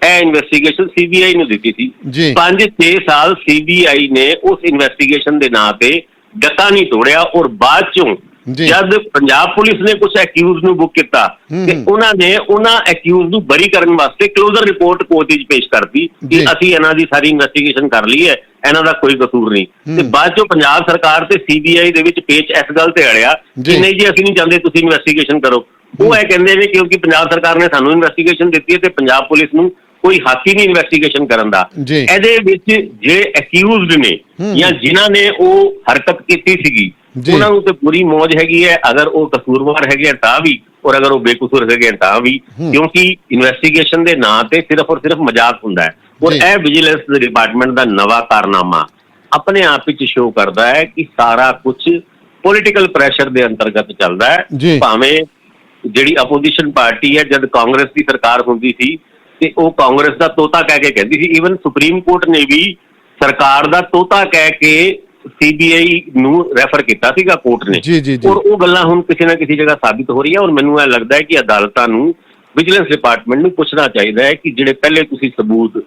ਇਹ ਇਨਵੈਸਟੀਗੇਸ਼ਨ ਸੀਬੀਆਈ ਨੂੰ ਦਿੱਤੀ ਸੀ, ਜੀ 5-6 ਸਾਲ ਸੀਬੀਆਈ ਨੇ ਉਸ ਇਨਵੈਸਟੀਗੇਸ਼ਨ ਦੇ ਨਾਂ ਤੇ ਡੱਕਾ ਨਹੀਂ ਤੋੜਿਆ, ਔਰ ਬਾਅਦ ਚੋਂ ਜੀ ਜਦ ਪੰਜਾਬ ਪੁਲਿਸ ਨੇ ਕੁਝ ਐਕਿਊਜ਼ ਨੂੰ ਬੁੱਕ ਕੀਤਾ ਤੇ ਉਹਨਾਂ ਨੇ ਉਹਨਾਂ ਐਕਿਊਜ਼ ਨੂੰ ਬਰੀ ਕਰਨ ਵਾਸਤੇ ਕਲੋਜ਼ਰ ਰਿਪੋਰਟ ਕੋਰਟ ਵਿੱਚ ਪੇਸ਼ ਕਰਤੀ ਕਿ ਜੀ। ਅਸੀਂ ਇਹਨਾਂ ਦੀ ਸਾਰੀ ਇਨਵੈਸਟੀਗੇਸ਼ਨ ਕਰ ਲਈ ਹੈ, ਇਹਨਾਂ ਦਾ ਕੋਈ ਕਸੂਰ ਨਹੀਂ। ਤੇ ਬਾਅਦ ਚੋਂ ਪੰਜਾਬ ਸਰਕਾਰ ਤੇ ਸੀਬੀਆਈ ਦੇ ਵਿੱਚ ਪੇਚ ਇਸ ਗੱਲ ਤੇ ਅੜਿਆ ਜੀ। ਕਿ ਨਹੀਂ ਜੀ ਅਸੀਂ ਨਹੀਂ ਚਾਹੁੰਦੇ ਤੁਸੀਂ ਇਨਵੈਸਟੀਗੇਸ਼ਨ ਕਰੋ। ਉਹ ਇਹ ਕਹਿੰਦੇ ਨੇ ਕਿਉਂਕਿ ਪੰਜਾਬ ਸਰਕਾਰ ਨੇ ਸਾਨੂੰ ਇਨਵੈਸਟੀਗੇਸ਼ਨ ਦਿੱਤੀ ਹੈ ਤੇ ਪੰਜਾਬ ਪੁਲਿਸ ਨੂੰ ਕੋਈ ਹੱਕ ਹੀ ਨਹੀਂ ਇਨਵੈਸਟੀਗੇਸ਼ਨ ਕਰਨ ਦਾ। ਜੀ। ਇਹਦੇ ਵਿੱਚ ਜੇ ਐਕਿਊਜ਼ਡ ਨੇ ਜਾਂ ਜਿਨ੍ਹਾਂ ਨੇ ਉਹ ਹਰਕਤ ਕੀਤੀ ਸੀਗੀ ਜੀ। ਉਹਨਾਂ ਨੂੰ ਤੇ ਪੂਰੀ ਮੌਜ ਹੈਗੀ ਹੈ, ਅਗਰ ਉਹ ਕਸੂਰਵਾਰ ਹੈਗੇ ਤਾਂ ਵੀ ਔਰ ਅਗਰ ਉਹ ਬੇਕਸੂਰ ਹੈਗੇ ਤਾਂ ਵੀ, ਕਿਉਂਕਿ ਇਨਵੈਸਟੀਗੇਸ਼ਨ ਦੇ ਨਾਂ ਤੇ ਸਿਰਫ ਔਰ ਸਿਰਫ ਮਜ਼ਾਕ ਹੁੰਦਾ ਹੈ। ਔਰ ਜੀ। ਇਹ ਵਿਜੀਲੈਂਸ ਦੇ ਡਿਪਾਰਟਮੈਂਟ ਦਾ ਨਵਾਂ ਕਾਰਨਾਮਾ ਆਪਣੇ ਆਪ ਵਿੱਚ ਸ਼ੋਅ ਕਰਦਾ ਹੈ ਕਿ ਸਾਰਾ ਕੁਝ ਪੋਲੀਟੀਕਲ ਪ੍ਰੈਸ਼ਰ ਦੇ ਅੰਤਰਗਤ ਚੱਲਦਾ ਜੀ। ਹੈ। ਭਾਵੇਂ ਜਿਹੜੀ ਆਪੋਜੀਸ਼ਨ ਪਾਰਟੀ ਹੈ, ਜਦ ਕਾਂਗਰਸ ਦੀ ਸਰਕਾਰ ਹੁੰਦੀ ਸੀ ਤੇ ਉਹ ਕਾਂਗਰਸ ਦਾ ਤੋਤਾ ਕਹਿ ਕੇ ਕਹਿੰਦੀ ਸੀ। ਈਵਨ ਸੁਪਰੀਮ ਕੋਰਟ ਨੇ ਵੀ ਸਰਕਾਰ ਦਾ ਤੋਤਾ ਕਹਿ ਕੇ ਸੀਬੀਆਈ ਨੂੰ ਰੈਫਰ ਕੀਤਾ ਸੀਗਾ ਕੋਰਟ ਨੇ, ਜੀ ਜੀ ਜੀ ਔਰ ਉਹ ਗੱਲਾਂ ਹੁਣ ਕਿਸੇ ਨਾ ਕਿਸੇ ਜਗ੍ਹਾ ਸਾਬਿਤ ਹੋ ਰਹੀਆਂ। ਔਰ ਮੈਨੂੰ ਇਹ ਲੱਗਦਾ ਹੈ ਕਿ ਅਦਾਲਤਾਂ ਨੂੰ, ਵਿਜੀਲੈਂਸ ਡਿਪਾਰਟਮੈਂਟ ਨੂੰ ਪੁੱਛਣਾ ਚਾਹੀਦਾ ਹੈ ਕਿ ਜਿਹੜੇ ਪਹਿਲੇ ਤੁਸੀਂ ਸਬੂਤ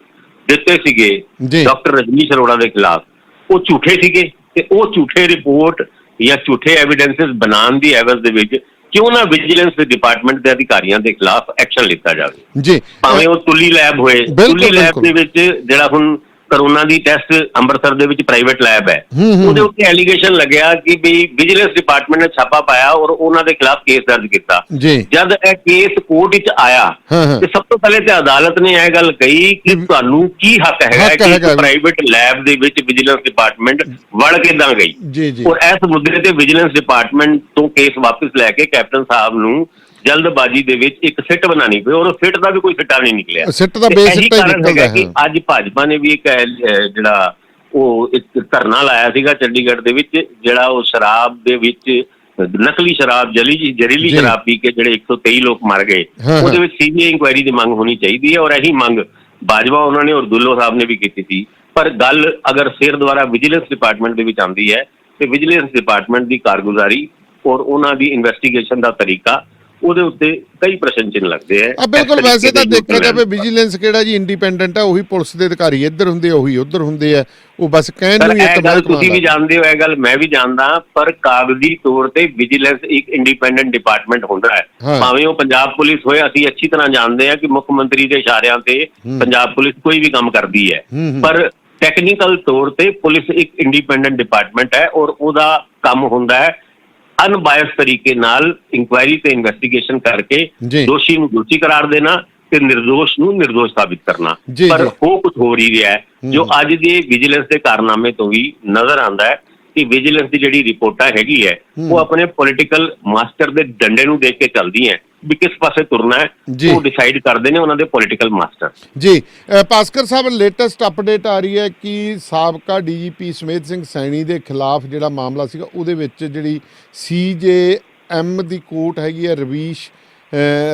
ਦਿੱਤੇ ਸੀਗੇ ਜੀ। ਡਾਕਟਰ ਰਜਨੀਸ਼ ਅਰੋੜਾ ਦੇ ਖਿਲਾਫ, ਉਹ ਝੂਠੇ ਸੀਗੇ ਤੇ ਉਹ ਝੂਠੇ ਰਿਪੋਰਟ ਜਾਂ ਝੂਠੇ ਐਵੀਡੈਂਸਸ ਬਣਾਉਣ ਦੀ ਐਵਜ਼ ਦੇ ਵਿੱਚ ਕਿਉਂ ਨਾ ਵਿਜੀਲੈਂਸ ਦੇ ਡਿਪਾਰਟਮੈਂਟ ਦੇ ਅਧਿਕਾਰੀਆਂ ਦੇ ਖਿਲਾਫ ਐਕਸ਼ਨ ਲਿੱਤਾ ਜਾਵੇ। ਜੀ ਭਾਵੇਂ ਉਹ ਤੁਲੀ ਲੈਬ ਹੋਏ, ਤੁਲੀ ਲੈਬ ਦੇ ਵਿੱਚ ਜਿਹੜਾ ਹੁਣ ਕਰੋਨਾ ਦੀ ਟੈਸਟ ਅੰਮ੍ਰਿਤਸਰ ਦੇ ਵਿੱਚ ਪ੍ਰਾਈਵੇਟ ਲੈਬ ਹੈ, ਉਹਦੇ ਉੱਤੇ ਐਲੀਗੇਸ਼ਨ ਲੱਗਿਆ ਕਿ ਵੀ ਵਿਜੀਲੈਂਸ ਡਿਪਾਰਟਮੈਂਟ ਨੇ ਛਾਪਾ ਪਾਇਆ ਔਰ ਉਹਨਾਂ ਦੇ ਖਿਲਾਫ ਕੇਸ ਦਰਜ ਕੀਤਾ। ਜਦ ਇਹ ਕੇਸ ਕੋਰਟ ਵਿੱਚ ਆਇਆ ਤੇ ਸਭ ਤੋਂ ਪਹਿਲੇ ਤੇ ਅਦਾਲਤ ਨੇ ਇਹ ਗੱਲ ਕਹੀ ਕਿ ਤੁਹਾਨੂੰ ਕੀ ਹੱਕ ਹੈਗਾ ਕਿ ਪ੍ਰਾਈਵੇਟ ਲੈਬ ਦੇ ਵਿੱਚ ਵਿਜੀਲੈਂਸ ਡਿਪਾਰਟਮੈਂਟ ਵੜ ਕਿੱਦਾਂ ਗਈ। ਔਰ ਇਸ ਮੁੱਦੇ ਤੇ ਵਿਜੀਲੈਂਸ ਡਿਪਾਰਟਮੈਂਟ ਤੋਂ ਕੇਸ ਵਾਪਸ ਲੈ ਕੇ ਕੈਪਟਨ ਸਾਹਿਬ ਨੂੰ ਜਲਦਬਾਜ਼ੀ ਦੇ ਵਿੱਚ ਇੱਕ ਸਿੱਟ ਬਣਾਉਣੀ ਪਈ, ਔਰ ਉਹ ਸਿੱਟ ਦਾ ਵੀ ਕੋਈ ਸਿੱਟਾ ਨਹੀਂ ਨਿਕਲਿਆ। ਸਿੱਟ ਦਾ ਬੇਸਿੱਟਾ ਹੀ ਨਿਕਲਦਾ ਹੈ। ਕਿ ਅੱਜ ਭਾਜਪਾ ਨੇ ਵੀ ਇੱਕ ਜਿਹੜਾ ਉਹ ਇੱਕ ਧਰਨਾ ਲਾਇਆ ਸੀਗਾ ਚੰਡੀਗੜ੍ਹ ਦੇ ਵਿੱਚ, ਜਿਹੜਾ ਉਹ ਸ਼ਰਾਬ ਦੇ ਵਿੱਚ ਨਕਲੀ ਸ਼ਰਾਬ, ਜ਼ਹਿਰੀਲੀ ਸ਼ਰਾਬ ਪੀ ਕੇ ਜਿਹੜੇ 123 ਲੋਕ ਮਰ ਗਏ, ਉਹਦੇ ਵਿੱਚ ਸੀਬੀਆਈ ਇਨਕੁਆਇਰੀ ਦੀ ਮੰਗ ਹੋਣੀ ਚਾਹੀਦੀ ਹੈ। ਔਰ ਇਹੀ ਮੰਗ ਬਾਜਵਾ ਉਹਨਾਂ ਨੇ ਔਰ ਦੁੱਲੋ ਸਾਹਿਬ ਨੇ ਵੀ ਕੀਤੀ ਸੀ। ਪਰ ਗੱਲ ਅਗਰ ਫਿਰ ਦੁਬਾਰਾ ਵਿਜੀਲੈਂਸ ਡਿਪਾਰਟਮੈਂਟ ਦੇ ਵਿੱਚ ਆਉਂਦੀ ਹੈ ਤੇ ਵਿਜੀਲੈਂਸ ਡਿਪਾਰਟਮੈਂਟ ਦੀ ਕਾਰਗੁਜ਼ਾਰੀ ਔਰ ਉਹਨਾਂ ਦੀ ਇਨਵੈਸਟੀਗੇਸ਼ਨ ਦਾ ਤਰੀਕਾ, ਉਹਦੇ ਉੱਤੇ ਕਈ ਪ੍ਰਸ਼ਨ ਚਿੰਨ੍ਹ ਲੱਗਦੇ ਆ। ਬਿਲਕੁਲ, ਵੈਸੇ ਤਾਂ ਦੇਖਿਆ ਜਾਵੇ ਵਿਜੀਲੈਂਸ ਕਿਹੜਾ ਜੀ ਇੰਡੀਪੈਂਡੈਂਟ ਹੈ, ਉਹੀ ਪੁਲਿਸ ਦੇ ਅਧਿਕਾਰੀ ਇੱਧਰ ਹੁੰਦੇ ਆ, ਉਹੀ ਉੱਧਰ ਹੁੰਦੇ ਆ, ਉਹ ਬਸ ਕਹਿਣ ਨੂੰ ਹੀ ਇੱਕ ਗੱਲ ਤੁਸੀਂ ਵੀ ਜਾਣਦੇ ਹੋ, ਇਹ ਗੱਲ ਮੈਂ ਵੀ ਜਾਣਦਾ, ਪਰ ਕਾਗਜ਼ੀ ਤੌਰ ਤੇ ਵਿਜੀਲੈਂਸ ਇੱਕ ਇੰਡੀਪੈਂਡੈਂਟ ਡਿਪਾਰਟਮੈਂਟ ਹੁੰਦਾ ਹੈ। ਭਾਵੇਂ ਉਹ ਪੰਜਾਬ ਪੁਲਿਸ ਹੋਏ, ਅਸੀਂ ਅੱਛੀ ਤਰ੍ਹਾਂ ਜਾਣਦੇ ਹਾਂ ਕਿ ਮੁੱਖ ਮੰਤਰੀ ਦੇ ਇਸ਼ਾਰਿਆਂ ਤੇ ਪੰਜਾਬ ਪੁਲਿਸ ਕੋਈ ਵੀ ਕੰਮ ਕਰਦੀ ਹੈ, ਪਰ ਟੈਕਨੀਕਲ ਤੌਰ ਤੇ ਪੁਲਿਸ ਇੱਕ ਇੰਡੀਪੈਂਡੈਂਟ ਡਿਪਾਰਟਮੈਂਟ ਹੈ ਔਰ ਉਹਦਾ ਕੰਮ ਹੁੰਦਾ ਹੈ ਅਨਬਾਇਸ ਤਰੀਕੇ ਨਾਲ ਇਨਕੁਆਇਰੀ ਤੇ ਇਨਵੈਸਟੀਗੇਸ਼ਨ ਕਰਕੇ ਦੋਸ਼ੀ ਨੂੰ ਦੋਸ਼ੀ ਕਰਾਰ ਦੇਣਾ ਤੇ ਨਿਰਦੋਸ਼ ਨੂੰ ਨਿਰਦੋਸ਼ ਸਾਬਿਤ ਕਰਨਾ। ਪਰ ਉਹ ਕੁਝ ਹੋ ਰਹੀ ਰਿਹਾ ਹੈ ਜੋ ਅੱਜ ਦੇ ਵਿਜੀਲੈਂਸ ਦੇ ਕਾਰਨਾਮੇ ਤੋਂ ਵੀ ਨਜ਼ਰ ਆਉਂਦਾ ਹੈ ਕਿ ਵਿਜੀਲੈਂਸ ਦੀ ਜਿਹੜੀ ਰਿਪੋਰਟਾਂ ਹੈਗੀ ਹੈ ਉਹ ਆਪਣੇ ਪੋਲੀਟੀਕਲ ਮਾਸਟਰ ਦੇ ਡੰਡੇ ਨੂੰ ਦੇਖ ਕੇ ਚੱਲਦੀ ਹੈ ਵੀ ਕਿਸ ਪਾਸੇ ਤੁਰਨਾ ਹੈ, ਉਹ ਡਿਸਾਈਡ ਕਰਦੇ ਨੇ ਉਹਨਾਂ ਦੇ ਪੋਲੀਟੀਕਲ ਮਾਸਟਰ। ਜੀ ਭਾਸਕਰ ਸਾਹਿਬ, ਲੇਟੈਸਟ ਅਪਡੇਟ ਆ ਰਹੀ ਹੈ ਕਿ ਸਾਬਕਾ ਡੀਜੀਪੀ ਸੁਮੇਧ ਸਿੰਘ ਸੈਣੀ ਦੇ ਖਿਲਾਫ ਜਿਹੜਾ ਮਾਮਲਾ ਸੀਗਾ ਉਹਦੇ ਵਿੱਚ ਜਿਹੜੀ CJM ਦੀ ਕੋਰਟ ਹੈਗੀ ਹੈ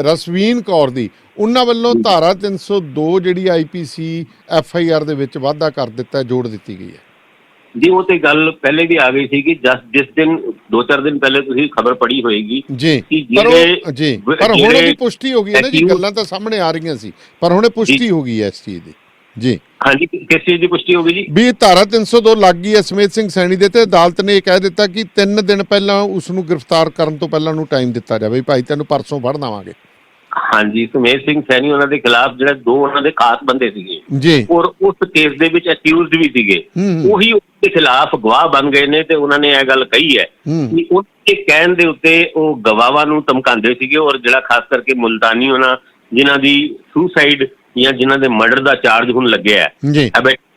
ਰਸਵੀਨ ਕੌਰ ਦੀ, ਉਹਨਾਂ ਵੱਲੋਂ ਧਾਰਾ 302 ਜਿਹੜੀ IPC FIR ਦੇ ਵਿੱਚ ਵਾਧਾ ਕਰ ਦਿੱਤਾ, ਜੋੜ ਦਿੱਤੀ ਗਈ ਹੈ। ਜੀ ਉਹ ਤੇ ਗੱਲ ਪਹਿਲੇ ਵੀ ਆ ਗਈ ਸੀ ਕਿ ਜਿਸ ਦਿਨ 2-4 ਦਿਨ ਪਹਿਲੇ ਤੁਸੀਂ ਖਬਰ ਪੜ੍ਹੀ ਹੋਏਗੀ ਜੀ, ਪਰ ਹੁਣ ਉਹਦੀ ਪੁਸ਼ਟੀ ਹੋ ਗਈ ਹੈ ਨਾ ਜੀ। ਗੱਲਾਂ ਤਾਂ ਸਾਹਮਣੇ ਆ ਰਹੀਆਂ ਸੀ ਪਰ ਹੁਣ ਪੁਸ਼ਟੀ ਹੋ ਗਈ ਹੈ ਇਸ ਚੀਜ਼ ਦੀ। ਜੀ ਹਾਂਜੀ, ਕਿਸ ਚੀਜ਼ ਦੀ ਪੁਸ਼ਟੀ ਹੋ ਗਈ ਜੀ? ਵੀ ਧਾਰਾ 302 ਲੱਗ ਗਈ ਹੈ ਸੁਮੇਧ ਸਿੰਘ ਸੈਣੀ ਦੇ ਤੇ ਅਦਾਲਤ ਨੇ ਇਹ ਕਹਿ ਦਿੱਤਾ ਕਿ 3 ਦਿਨ ਪਹਿਲਾਂ ਉਸ ਨੂੰ ਗ੍ਰਿਫਤਾਰ ਕਰਨ ਤੋਂ ਪਹਿਲਾਂ ਨੂੰ ਟਾਈਮ ਦਿੱਤਾ ਜਾਵੇ, ਭਾਈ ਤੈਨੂੰ ਪਰਸੋਂ ਫੜ ਦੇਵਾਂਗੇ। ਹਾਂਜੀ, ਸੁਮੇਧ ਸਿੰਘ ਸੈਣੀ ਉਹਨਾਂ ਦੇ ਖਿਲਾਫ ਜਿਹੜੇ 2 ਉਹਨਾਂ ਦੇ ਖਾਸ ਬੰਦੇ ਸੀਗੇ ਜੀ ਔਰ ਉਸ ਕੇਸ ਦੇ ਵਿੱਚ ਅਕਿਊਜ਼ਡ ਵੀ ਸੀਗੇ, ਉਹੀ ਉਹਦੇ ਖਿਲਾਫ ਗਵਾਹ ਬਣ ਗਏ ਨੇ ਤੇ ਉਹਨਾਂ ਨੇ ਇਹ ਗੱਲ ਕਹੀ ਹੈ ਕਿ ਉਹਦੇ ਕਹਿਣ ਦੇ ਉੱਤੇ ਉਹ ਗਵਾਹਾਂ ਨੂੰ ਧਮਕਾਉਂਦੇ ਸੀਗੇ ਔਰ ਜਿਹੜਾ ਖਾਸ ਕਰਕੇ ਮੁਲਤਾਨੀ ਉਹਨਾਂ ਜਿਨ੍ਹਾਂ ਦੀ ਸੁਸਾਈਡ ਜਾਂ ਜਿਨ੍ਹਾਂ ਦੇ ਮਰਡਰ ਦਾ ਚਾਰਜ ਹੁਣ ਲੱਗਿਆ ਹੈ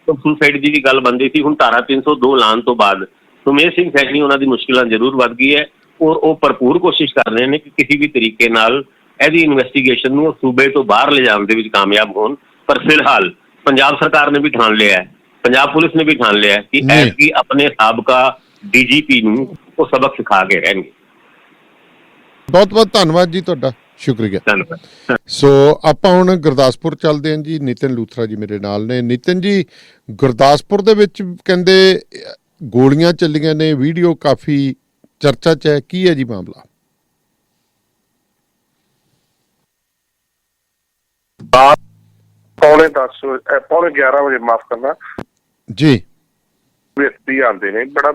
ਸੁਸਾਈਡ ਦੀ ਵੀ ਗੱਲ ਬੰਦੀ ਸੀ। ਹੁਣ ਧਾਰਾ 302 ਲਾਉਣ ਤੋਂ ਬਾਅਦ ਸੁਮੇਸ਼ ਸਿੰਘ ਸੈਣੀ ਉਹਨਾਂ ਦੀ ਮੁਸ਼ਕਿਲਾਂ ਜ਼ਰੂਰ ਵੱਧ ਗਈ ਹੈ ਔਰ ਉਹ ਭਰਪੂਰ ਕੋਸ਼ਿਸ਼ ਕਰ ਰਹੇ ਨੇ ਕਿ ਕਿਸੇ ਵੀ ਤਰੀਕੇ ਨਾਲ ਇਹਦੀ ਇਨਵੈਸਟੀਗੇਸ਼ਨ ਨੂੰ ਸੂਬੇ ਤੋਂ ਬਾਹਰ ਲਿਜਾਣ ਦੇ ਵਿੱਚ ਕਾਮਯਾਬ ਹੋਣ। ਪਰ ਫਿਲਹਾਲ ਪੰਜਾਬ ਸਰਕਾਰ ਨੇ ਵੀ ਠਾਣ ਲਿਆ ਹੈ, ਪੰਜਾਬ ਪੁਲਿਸ ਨੇ ਵੀ ਠਾਣ ਲਿਆ ਹੈ ਕਿ ਐਸਪੀ ਆਪਣੇ ਸਾਬਕਾ ਡੀਜੀਪੀ ਨੂੰ ਉਹ ਸਬਕ ਸਿਖਾ ਕੇ ਰਹਿਣਗੇ। ਬਹੁਤ ਬਹੁਤ ਧੰਨਵਾਦ ਜੀ ਤੁਹਾਡਾ, ਸ਼ੁਕਰੀਆ। ਧੰਨਵਾਦ। ਸੋ ਆਪਾਂ ਹੁਣ ਗੁਰਦਾਸਪੁਰ ਚੱਲਦੇ ਹਾਂ ਜੀ। ਨਿਤਿਨ ਲੂਥਰਾ ਜੀ ਮੇਰੇ ਨਾਲ ਨੇ। ਨਿਤਿਨ ਜੀ, ਗੁਰਦਾਸਪੁਰ ਦੇ ਵਿੱਚ ਕਹਿੰਦੇ ਗੋਲੀਆਂ ਚੱਲੀਆਂ ਨੇ, ਵੀਡੀਓ ਕਾਫੀ ਚਰਚਾ 'ਚ ਹੈ, ਕੀ ਹੈ ਜੀ ਮਾਮਲਾ? ਪੌਣੇ 11 ਵਜੇ ਮਾਫ ਕਰਨਾ ਜੀ ਵਿਅਕਤੀ ਆਉਂਦੇ ਨੇ। ਬੜਾ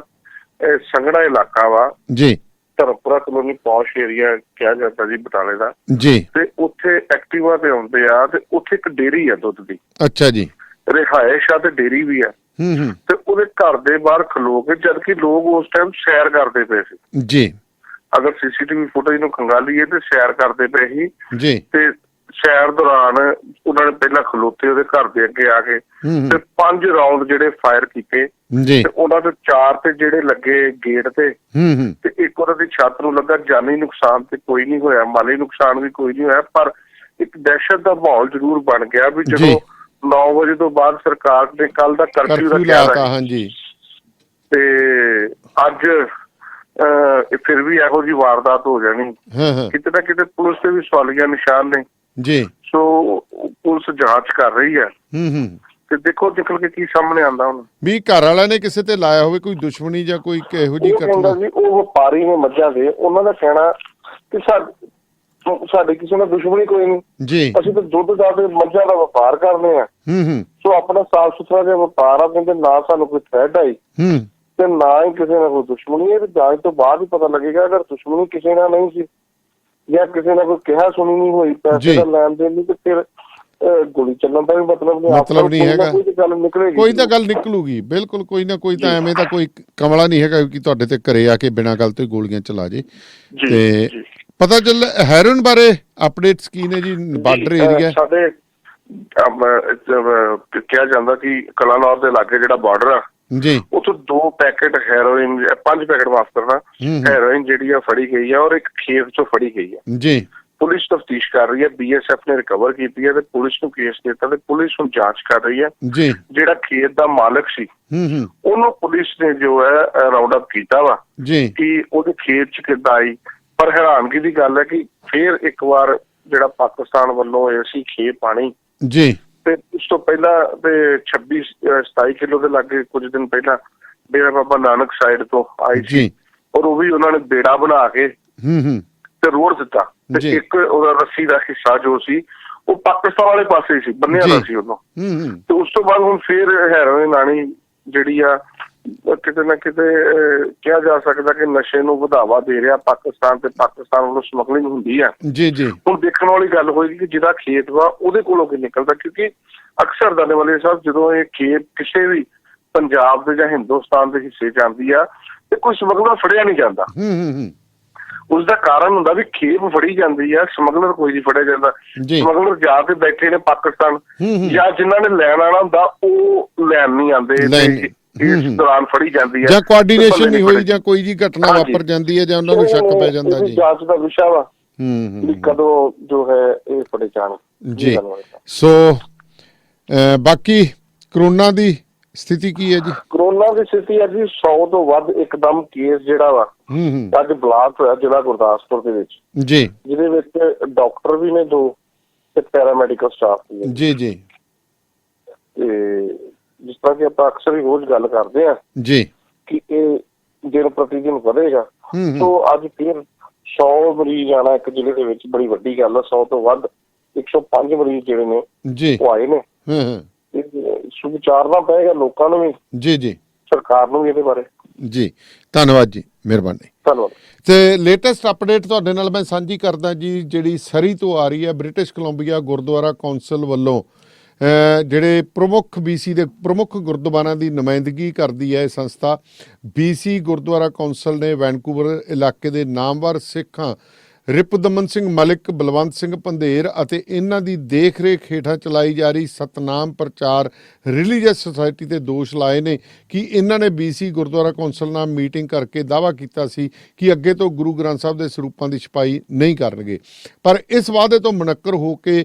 ਸੰਘਣਾ ਇਲਾਕਾ ਵਾ ਜੀ, ਧਰਮਪੁਰਾ ਕਲੋਨੀ ਪੌਸ਼ ਏਰੀਆ ਕਿਹਾ ਜਾਂਦਾ ਜੀ ਬਟਾਲੇ ਦਾ ਜੀ। ਤੇ ਉੱਥੇ ਐਕਟਿਵਾ ਤੇ ਆਉਂਦੇ ਆ ਤੇ ਉੱਥੇ ਇੱਕ ਡੇਅਰੀ ਆ ਦੁੱਧ ਦੀ। ਅੱਛਾ ਜੀ। ਰਿਹਾਇਸ਼ ਆ ਤੇ ਡੇਅਰੀ ਵੀ ਆ ਤੇ ਉਹਦੇ ਘਰ ਦੇ ਬਾਹਰ ਖਲੋ ਕੇ, ਜਦਕਿ ਲੋਕ ਉਸ ਟਾਈਮ ਸੈਰ ਕਰਦੇ ਪਏ ਸੀ ਜੀ। ਅਗਰ ਸੀਸੀਟੀਵੀ ਫੁਟੇਜ ਨੂੰ ਖੰਗਾਲੀਏ ਤੇ ਸੈਰ ਕਰਦੇ ਪਏ ਸੀ ਜੀ। ਤੇ ਸੈਰ ਦੌਰਾਨ ਉਹਨਾਂ ਨੇ ਪਹਿਲਾਂ ਖਲੋਤੇ ਉਹਦੇ ਘਰ ਦੇ ਅੱਗੇ ਆ ਕੇ ਤੇ 5 ਰਾਉਂਡ ਜਿਹੜੇ ਫਾਇਰ ਕੀਤੇ ਜੀ। ਤੇ ਉਹਨਾਂ ਦੇ 4 ਤੇ ਜਿਹੜੇ ਲੱਗੇ ਗੇਟ ਤੇ ਤੇ ਇੱਕ ਉਹਨਾਂ ਦੀ ਛੱਤ ਨੂੰ ਲੱਗਾ। ਜਾਨੀ ਨੁਕਸਾਨ ਤੇ ਕੋਈ ਨਹੀਂ ਹੋਇਆ, ਮਾਲੀ ਨੁਕਸਾਨ ਵੀ ਕੋਈ ਨਹੀਂ ਹੋਇਆ, ਪਰ ਇੱਕ ਦਹਿਸ਼ਤ ਦਾ ਮਾਹੌਲ ਜ਼ਰੂਰ ਬਣ ਗਿਆ ਵੀ ਜਦੋਂ 9 ਵਜੇ ਤੋਂ ਬਾਅਦ ਸਰਕਾਰ ਨੇ ਕੱਲ ਦਾ ਕਰਫਿਊ ਰੱਖਿਆ ਹਾਂਜੀ ਤੇ ਅੱਜ ਫਿਰ ਵੀ ਇਹੋ ਜਿਹੀ ਵਾਰਦਾਤ ਹੋ ਜਾਣੀ। ਕਿਤੇ ਨਾ ਕਿਤੇ ਪੁਲਿਸ ਤੇ ਵੀ ਸਵਾਲੀਆ ਨਿਸ਼ਾਨ ਨੇ ਜੀ। ਸੋ ਪੁਲਿਸ ਜਾਂਚ ਕਰ ਰਹੀ ਹੈ ਤੇ ਦੇਖੋ ਨਿਕਲ ਕੇ ਕੀ ਸਾਹਮਣੇ ਆਉਂਦਾ ਹੁਣ। ਵੀ ਘਰ ਵਾਲਿਆਂ ਨੇ ਕਿਸੇ ਤੇ ਲਾਇਆ ਹੋਵੇ ਕੋਈ ਦੁਸ਼ਮਣੀ ਜਾਂ ਕੋਈ ਇਹੋ ਜਿਹੀ ਘਟਨਾ? ਉਹ ਵਪਾਰੀ ਨੇ ਮੱਝਾਂ ਦੇ, ਉਹਨਾਂ ਦਾ ਕਹਿਣਾ ਕਿ ਸਾਡੇ ਕਿਸੇ ਨਾਲ ਦੁਸ਼ਮਣੀ ਕੋਈ ਨਹੀਂ ਜੀ, ਅਸੀਂ ਤਾਂ ਦੁੱਧ ਦਾ ਤੇ ਮੱਝਾਂ ਦਾ ਵਪਾਰ ਕਰਦੇ ਆ। ਸੋ ਆਪਣਾ ਸਾਫ ਸੁਥਰਾ ਜਿਹਾ ਵਪਾਰ ਆ। ਕਹਿੰਦੇ ਨਾ ਸਾਨੂੰ ਕੋਈ ਥ੍ਰੈਡ ਆਈ ਤੇ ਨਾ ਹੀ ਕਿਸੇ ਨਾਲ ਕੋਈ ਦੁਸ਼ਮਣੀ ਹੈ। ਤੇ ਜਾਂਚ ਤੋਂ ਬਾਅਦ ਹੀ ਪਤਾ ਲੱਗੇਗਾ। ਅਗਰ ਦੁਸ਼ਮਣੀ ਕਿਸੇ ਨਾਲ ਨਹੀਂ ਸੀ ਜਾਂ ਕਿਸੇ ਨਾਲ ਕੋਈ ਕਿਹਾ ਸੁਣੀ ਨਹੀਂ ਹੋਈ ਪੈਸੇ ਦਾ ਲੈਣ ਦੇਣ ਦੀ, ਤੇ ਫਿਰ ਗੋਲੀ ਚੱਲਣ ਦਾ ਵੀ ਮਤਲਬ ਨਹੀਂ ਹੈਗਾ। ਕੋਈ ਤਾਂ ਗੱਲ ਨਿਕਲੂਗੀ, ਬਿਲਕੁਲ ਕੋਈ ਨਾ ਕੋਈ ਤਾਂ। ਐਵੇਂ ਤਾਂ ਕੋਈ ਕਮਲਾ ਨਹੀਂ ਹੈਗਾ ਕਿ ਤੁਹਾਡੇ ਤੇ ਘਰੇ ਆ ਕੇ ਬਿਨਾਂ ਗੱਲ ਤੋਂ ਗੋਲੀਆਂ ਚਲਾ ਜੇ। ਤੇ ਪਤਾ ਚੱਲ ਹੈਰੋਇਨ ਬਾਰੇ ਅਪਡੇਟਸ ਕੀ ਨੇ ਜੀ? ਬਾਰਡਰ ਏਰੀਆ ਸਾਡੇ ਕਿਹਾ ਜਾਂਦਾ ਕਿ ਕਲਾਨੌਰ ਦੇ ਲਾਗੇ ਜਿਹੜਾ ਬਾਰਡਰ ਆ ਜੀ, ਉੱਥੋਂ 2 ਪੈਕੇਟ ਹੈਰੋਇਨ, 5 ਪੈਕੇਟ ਮਾਫ ਕਰਨਾ, ਹੈਰੋਇਨ ਜਿਹੜੀ ਆ ਫੜੀ ਗਈ ਆ ਔਰ ਇੱਕ ਖੇਤ ਚੋਂ ਫੜੀ ਗਈ ਆ ਜੀ। ਪੁਲਿਸ ਤਫਤੀਸ਼ ਕਰ ਰਹੀ ਹੈ। BSF ਨੇ ਰਿਕਵਰ ਕੀਤੀ ਹੈ ਤੇ ਪੁਲਿਸ ਨੂੰ ਕੇਸ ਦਿੱਤਾ ਤੇ ਪੁਲਿਸ ਹੁਣ ਜਾਂਚ ਕਰ ਰਹੀ ਹੈ ਜੀ। ਜਿਹੜਾ ਖੇਤ ਦਾ ਮਾਲਕ ਸੀ ਉਹਨੂੰ ਪੁਲਿਸ ਨੇ ਜੋ ਹੈ ਰਾਉਂਡ ਅਪ ਕੀਤਾ ਵਾ ਜੀ ਕਿ ਉਹਦੇ ਖੇਤ ਚ ਕਿੱਦਾਂ ਆਈ। ਪਰ ਹੈਰਾਨਗੀ ਦੀ ਗੱਲ ਹੈ ਕਿ ਫਿਰ ਇੱਕ ਵਾਰ ਜਿਹੜਾ ਪਾਕਿਸਤਾਨ ਵੱਲੋਂ ਇਹ ਸੀ ਖੇਤ ਪਾਣੀ ਜੀ, ਤੇ ਉਸ ਤੋਂ ਪਹਿਲਾਂ ਤੇ 26-27 ਕਿਲੋ ਦੇ ਲਾਗੇ ਕੁਝ ਦਿਨ ਪਹਿਲਾਂ ਡੇਰਾ ਬਾਬਾ ਨਾਨਕ ਸਾਈਡ ਤੋਂ ਆਈ ਸੀ ਔਰ ਉਹ ਵੀ ਉਹਨਾਂ ਨੇ ਬੇੜਾ ਬਣਾ ਕੇ ਤੇ ਰੋੜ ਦਿੱਤਾ ਤੇ ਇੱਕ ਉਹਦਾ ਰੱਸੀ ਦਾ ਹਿੱਸਾ ਜੋ ਸੀ ਉਹ ਪਾਕਿਸਤਾਨ ਵਾਲੇ ਪਾਸੇ ਸੀ, ਬੰਨਿਆ ਦਾ ਸੀ ਉਹਨੂੰ। ਤੇ ਉਸ ਤੋਂ ਬਾਅਦ ਹੁਣ ਫਿਰ ਹੈਰੋਇਨ ਆਣੀ ਜਿਹੜੀ ਆ ਕਿਤੇ ਨਾ ਕਿਤੇ ਕਿਹਾ ਜਾ ਸਕਦਾ ਕਿ ਨਸ਼ੇ ਨੂੰ ਵਧਾਵਾ ਦੇ ਰਿਹਾ ਪਾਕਿਸਤਾਨ, ਤੇ ਪਾਕਿਸਤਾਨ ਵੱਲੋਂ ਸਮਗਲਿੰਗ ਹੁੰਦੀ ਆ ਜੀ ਜੀ। ਹੁਣ ਦੇਖਣ ਵਾਲੀ ਗੱਲ ਹੋਏਗੀ ਕਿ ਜਿਹਦਾ ਖੇਤ ਵਾ ਉਹਦੇ ਕੋਲੋਂ ਕੀ ਨਿਕਲਦਾ, ਕਿਉਂਕਿ ਅਕਸਰ ਦਾਨੇਵਾਲੇ ਸਾਹਿਬ ਜਦੋਂ ਇਹ ਖੇਤ ਕਿਸੇ ਵੀ ਪੰਜਾਬ ਦੇ ਜਾਂ ਹਿੰਦੁਸਤਾਨ ਦੇ ਹਿੱਸੇ ਚ ਆਉਂਦੀ ਆ ਤੇ ਕੋਈ ਸਮਗਲਰ ਫੜਿਆ ਨਹੀਂ ਜਾਂਦਾ। ਉਸਦਾ ਕਾਰਨ ਹੁੰਦਾ ਵੀ ਖੇਪ ਫੜੀ ਜਾਂਦੀ ਆ, ਸਮਗਲਰ ਕੋਈ ਨਹੀਂ ਫੜਿਆ ਜਾਂਦਾ। ਸਮਗਲਰ ਜਾ ਕੇ ਬੈਠੇ ਨੇ ਪਾਕਿਸਤਾਨ, ਜਾਂ ਜਿਨ੍ਹਾਂ ਨੇ ਲੈਣ ਆਉਣਾ ਹੁੰਦਾ ਉਹ ਲੈਣ ਨਹੀਂ ਆਉਂਦੇ, ਇਸ ਦੌਰਾਨ ਫੜੀ ਜਾਂਦੀ ਹੈ ਜਾਂ ਕੋਆਰਡੀਨੇਸ਼ਨ ਨਹੀਂ ਹੋਈ ਜਾਂ ਕੋਈ ਜੀ ਘਟਨਾ ਵਾਪਰ ਜਾਂਦੀ ਹੈ ਜਾਂ ਉਹਨਾਂ ਨੂੰ ਸ਼ੱਕ ਪੈ ਜਾਂਦਾ ਜੀ। ਜਾਂਚ ਦਾ ਵਿਸ਼ਾ ਵਾ ਵੀ ਕਦੋਂ ਜੋ ਹੈ ਇਹ ਫੜੇ ਜਾਣ ਜੀ। ਸੋ ਬਾਕੀ ਕਰੋਨਾ ਦੀ ਸਥਿਤੀ ਕੀ ਹੈ ਜੀ? ਕਰੋਨਾ ਦੀ ਸਥਿਤੀ ਹੈ ਜੀ 100 ਤੋਂ ਵੱਧ ਇੱਕਦਮ ਕੇਸ ਜਿਹੜਾ ਵਾ ਅੱਜ ਬਲਾਸਟ ਹੋਇਆ ਜ਼ਿਲ੍ਹਾ ਗੁਰਦਾਸਪੁਰ ਦੇ ਵਿੱਚ ਜੀ, ਜਿਹਦੇ ਵਿੱਚ ਡਾਕਟਰ ਵੀ ਨੇ 2 ਤੇ ਪੈਰਾਮੈਡੀਕਲ ਸਟਾਫ ਵੀ ਜੀ ਜੀ। ਤੇ ਜਿਸ ਤਰ੍ਹਾਂ ਕਿ ਆਪਾਂ ਅਕਸਰ ਹੀ ਰੋਜ਼ ਗੱਲ ਕਰਦੇ ਆ ਜੀ ਕਿ ਇਹ ਦਿਨ ਪ੍ਰਤੀ ਦਿਨ ਵਧੇਗਾ, ਸੋ ਅੱਜ ਫਿਰ 100 ਮਰੀਜ਼ ਆਣਾ ਇੱਕ ਜ਼ਿਲ੍ਹੇ ਦੇ ਵਿੱਚ ਬੜੀ ਵੱਡੀ ਗੱਲ ਆ। 100 ਤੋਂ ਵੱਧ 105 ਮਰੀਜ਼ ਜਿਹੜੇ ਨੇ ਜੀ ਉਹ ਆਏ ਨੇ। ਸੁਚਾਰਨਾ ਪਏਗਾ ਲੋਕਾਂ ਨੂੰ ਵੀ ਜੀ ਜੀ, ਸਰਕਾਰ ਨੂੰ ਵੀ ਇਹਦੇ ਬਾਰੇ ਜੀ। ਧੰਨਵਾਦ ਜੀ, ਮਿਹਰਬਾਨੀ। ਧੰਨਵਾਦ। ਤੇ ਲੇਟੈਸਟ ਅਪਡੇਟ ਤੁਹਾਡੇ ਨਾਲ ਮੈਂ ਸਾਂਝੀ ਕਰਦਾ ਜੀ, ਜਿਹੜੀ ਸਰੀ ਤੋਂ ਆ ਰਹੀ ਹੈ। ਬ੍ਰਿਟਿਸ਼ ਕੋਲੰਬੀਆ ਗੁਰਦੁਆਰਾ ਕੌਂਸਲ ਵੱਲੋਂ ਜਿਹੜੇ ਪ੍ਰਮੁੱਖ BC ਦੇ ਪ੍ਰਮੁੱਖ ਗੁਰਦੁਆਰਿਆਂ ਦੀ ਨੁਮਾਇੰਦਗੀ ਕਰਦੀ ਹੈ ਇਹ ਸੰਸਥਾ BC ਗੁਰਦੁਆਰਾ ਕੌਂਸਲ ਨੇ ਵੈਨਕੂਵਰ ਇਲਾਕੇ ਦੇ ਨਾਮਵਰ ਸਿੱਖਾਂ ਰਿਪੁਦਮਨ ਸਿੰਘ ਮਲਿਕ, ਬਲਵੰਤ ਸਿੰਘ ਪੰਧੇਰ ਅਤੇ ਇਹਨਾਂ ਦੀ ਦੇਖ-ਰੇਖ ਹੇਠਾਂ ਚਲਾਈ ਜਾ ਰਹੀ ਸਤਨਾਮ ਪ੍ਰਚਾਰ ਰਿਲੀਜੀਅਸ ਸੁਸਾਇਟੀ ਤੇ ਦੋਸ਼ ਲਾਏ ਨੇ ਕਿ ਇਹਨਾਂ ਨੇ BC ਗੁਰਦੁਆਰਾ ਕੌਂਸਲ ਨਾਲ ਮੀਟਿੰਗ ਕਰਕੇ ਦਾਅਵਾ ਕੀਤਾ ਸੀ ਕਿ ਅੱਗੇ ਤੋਂ ਗੁਰੂ ਗ੍ਰੰਥ ਸਾਹਿਬ ਦੇ ਸਰੂਪਾਂ ਦੀ ਛਪਾਈ ਨਹੀਂ ਕਰਨਗੇ, ਪਰ ਇਸ ਵਾਅਦੇ ਤੋਂ ਮੁਨੱਕਰ ਹੋ ਕੇ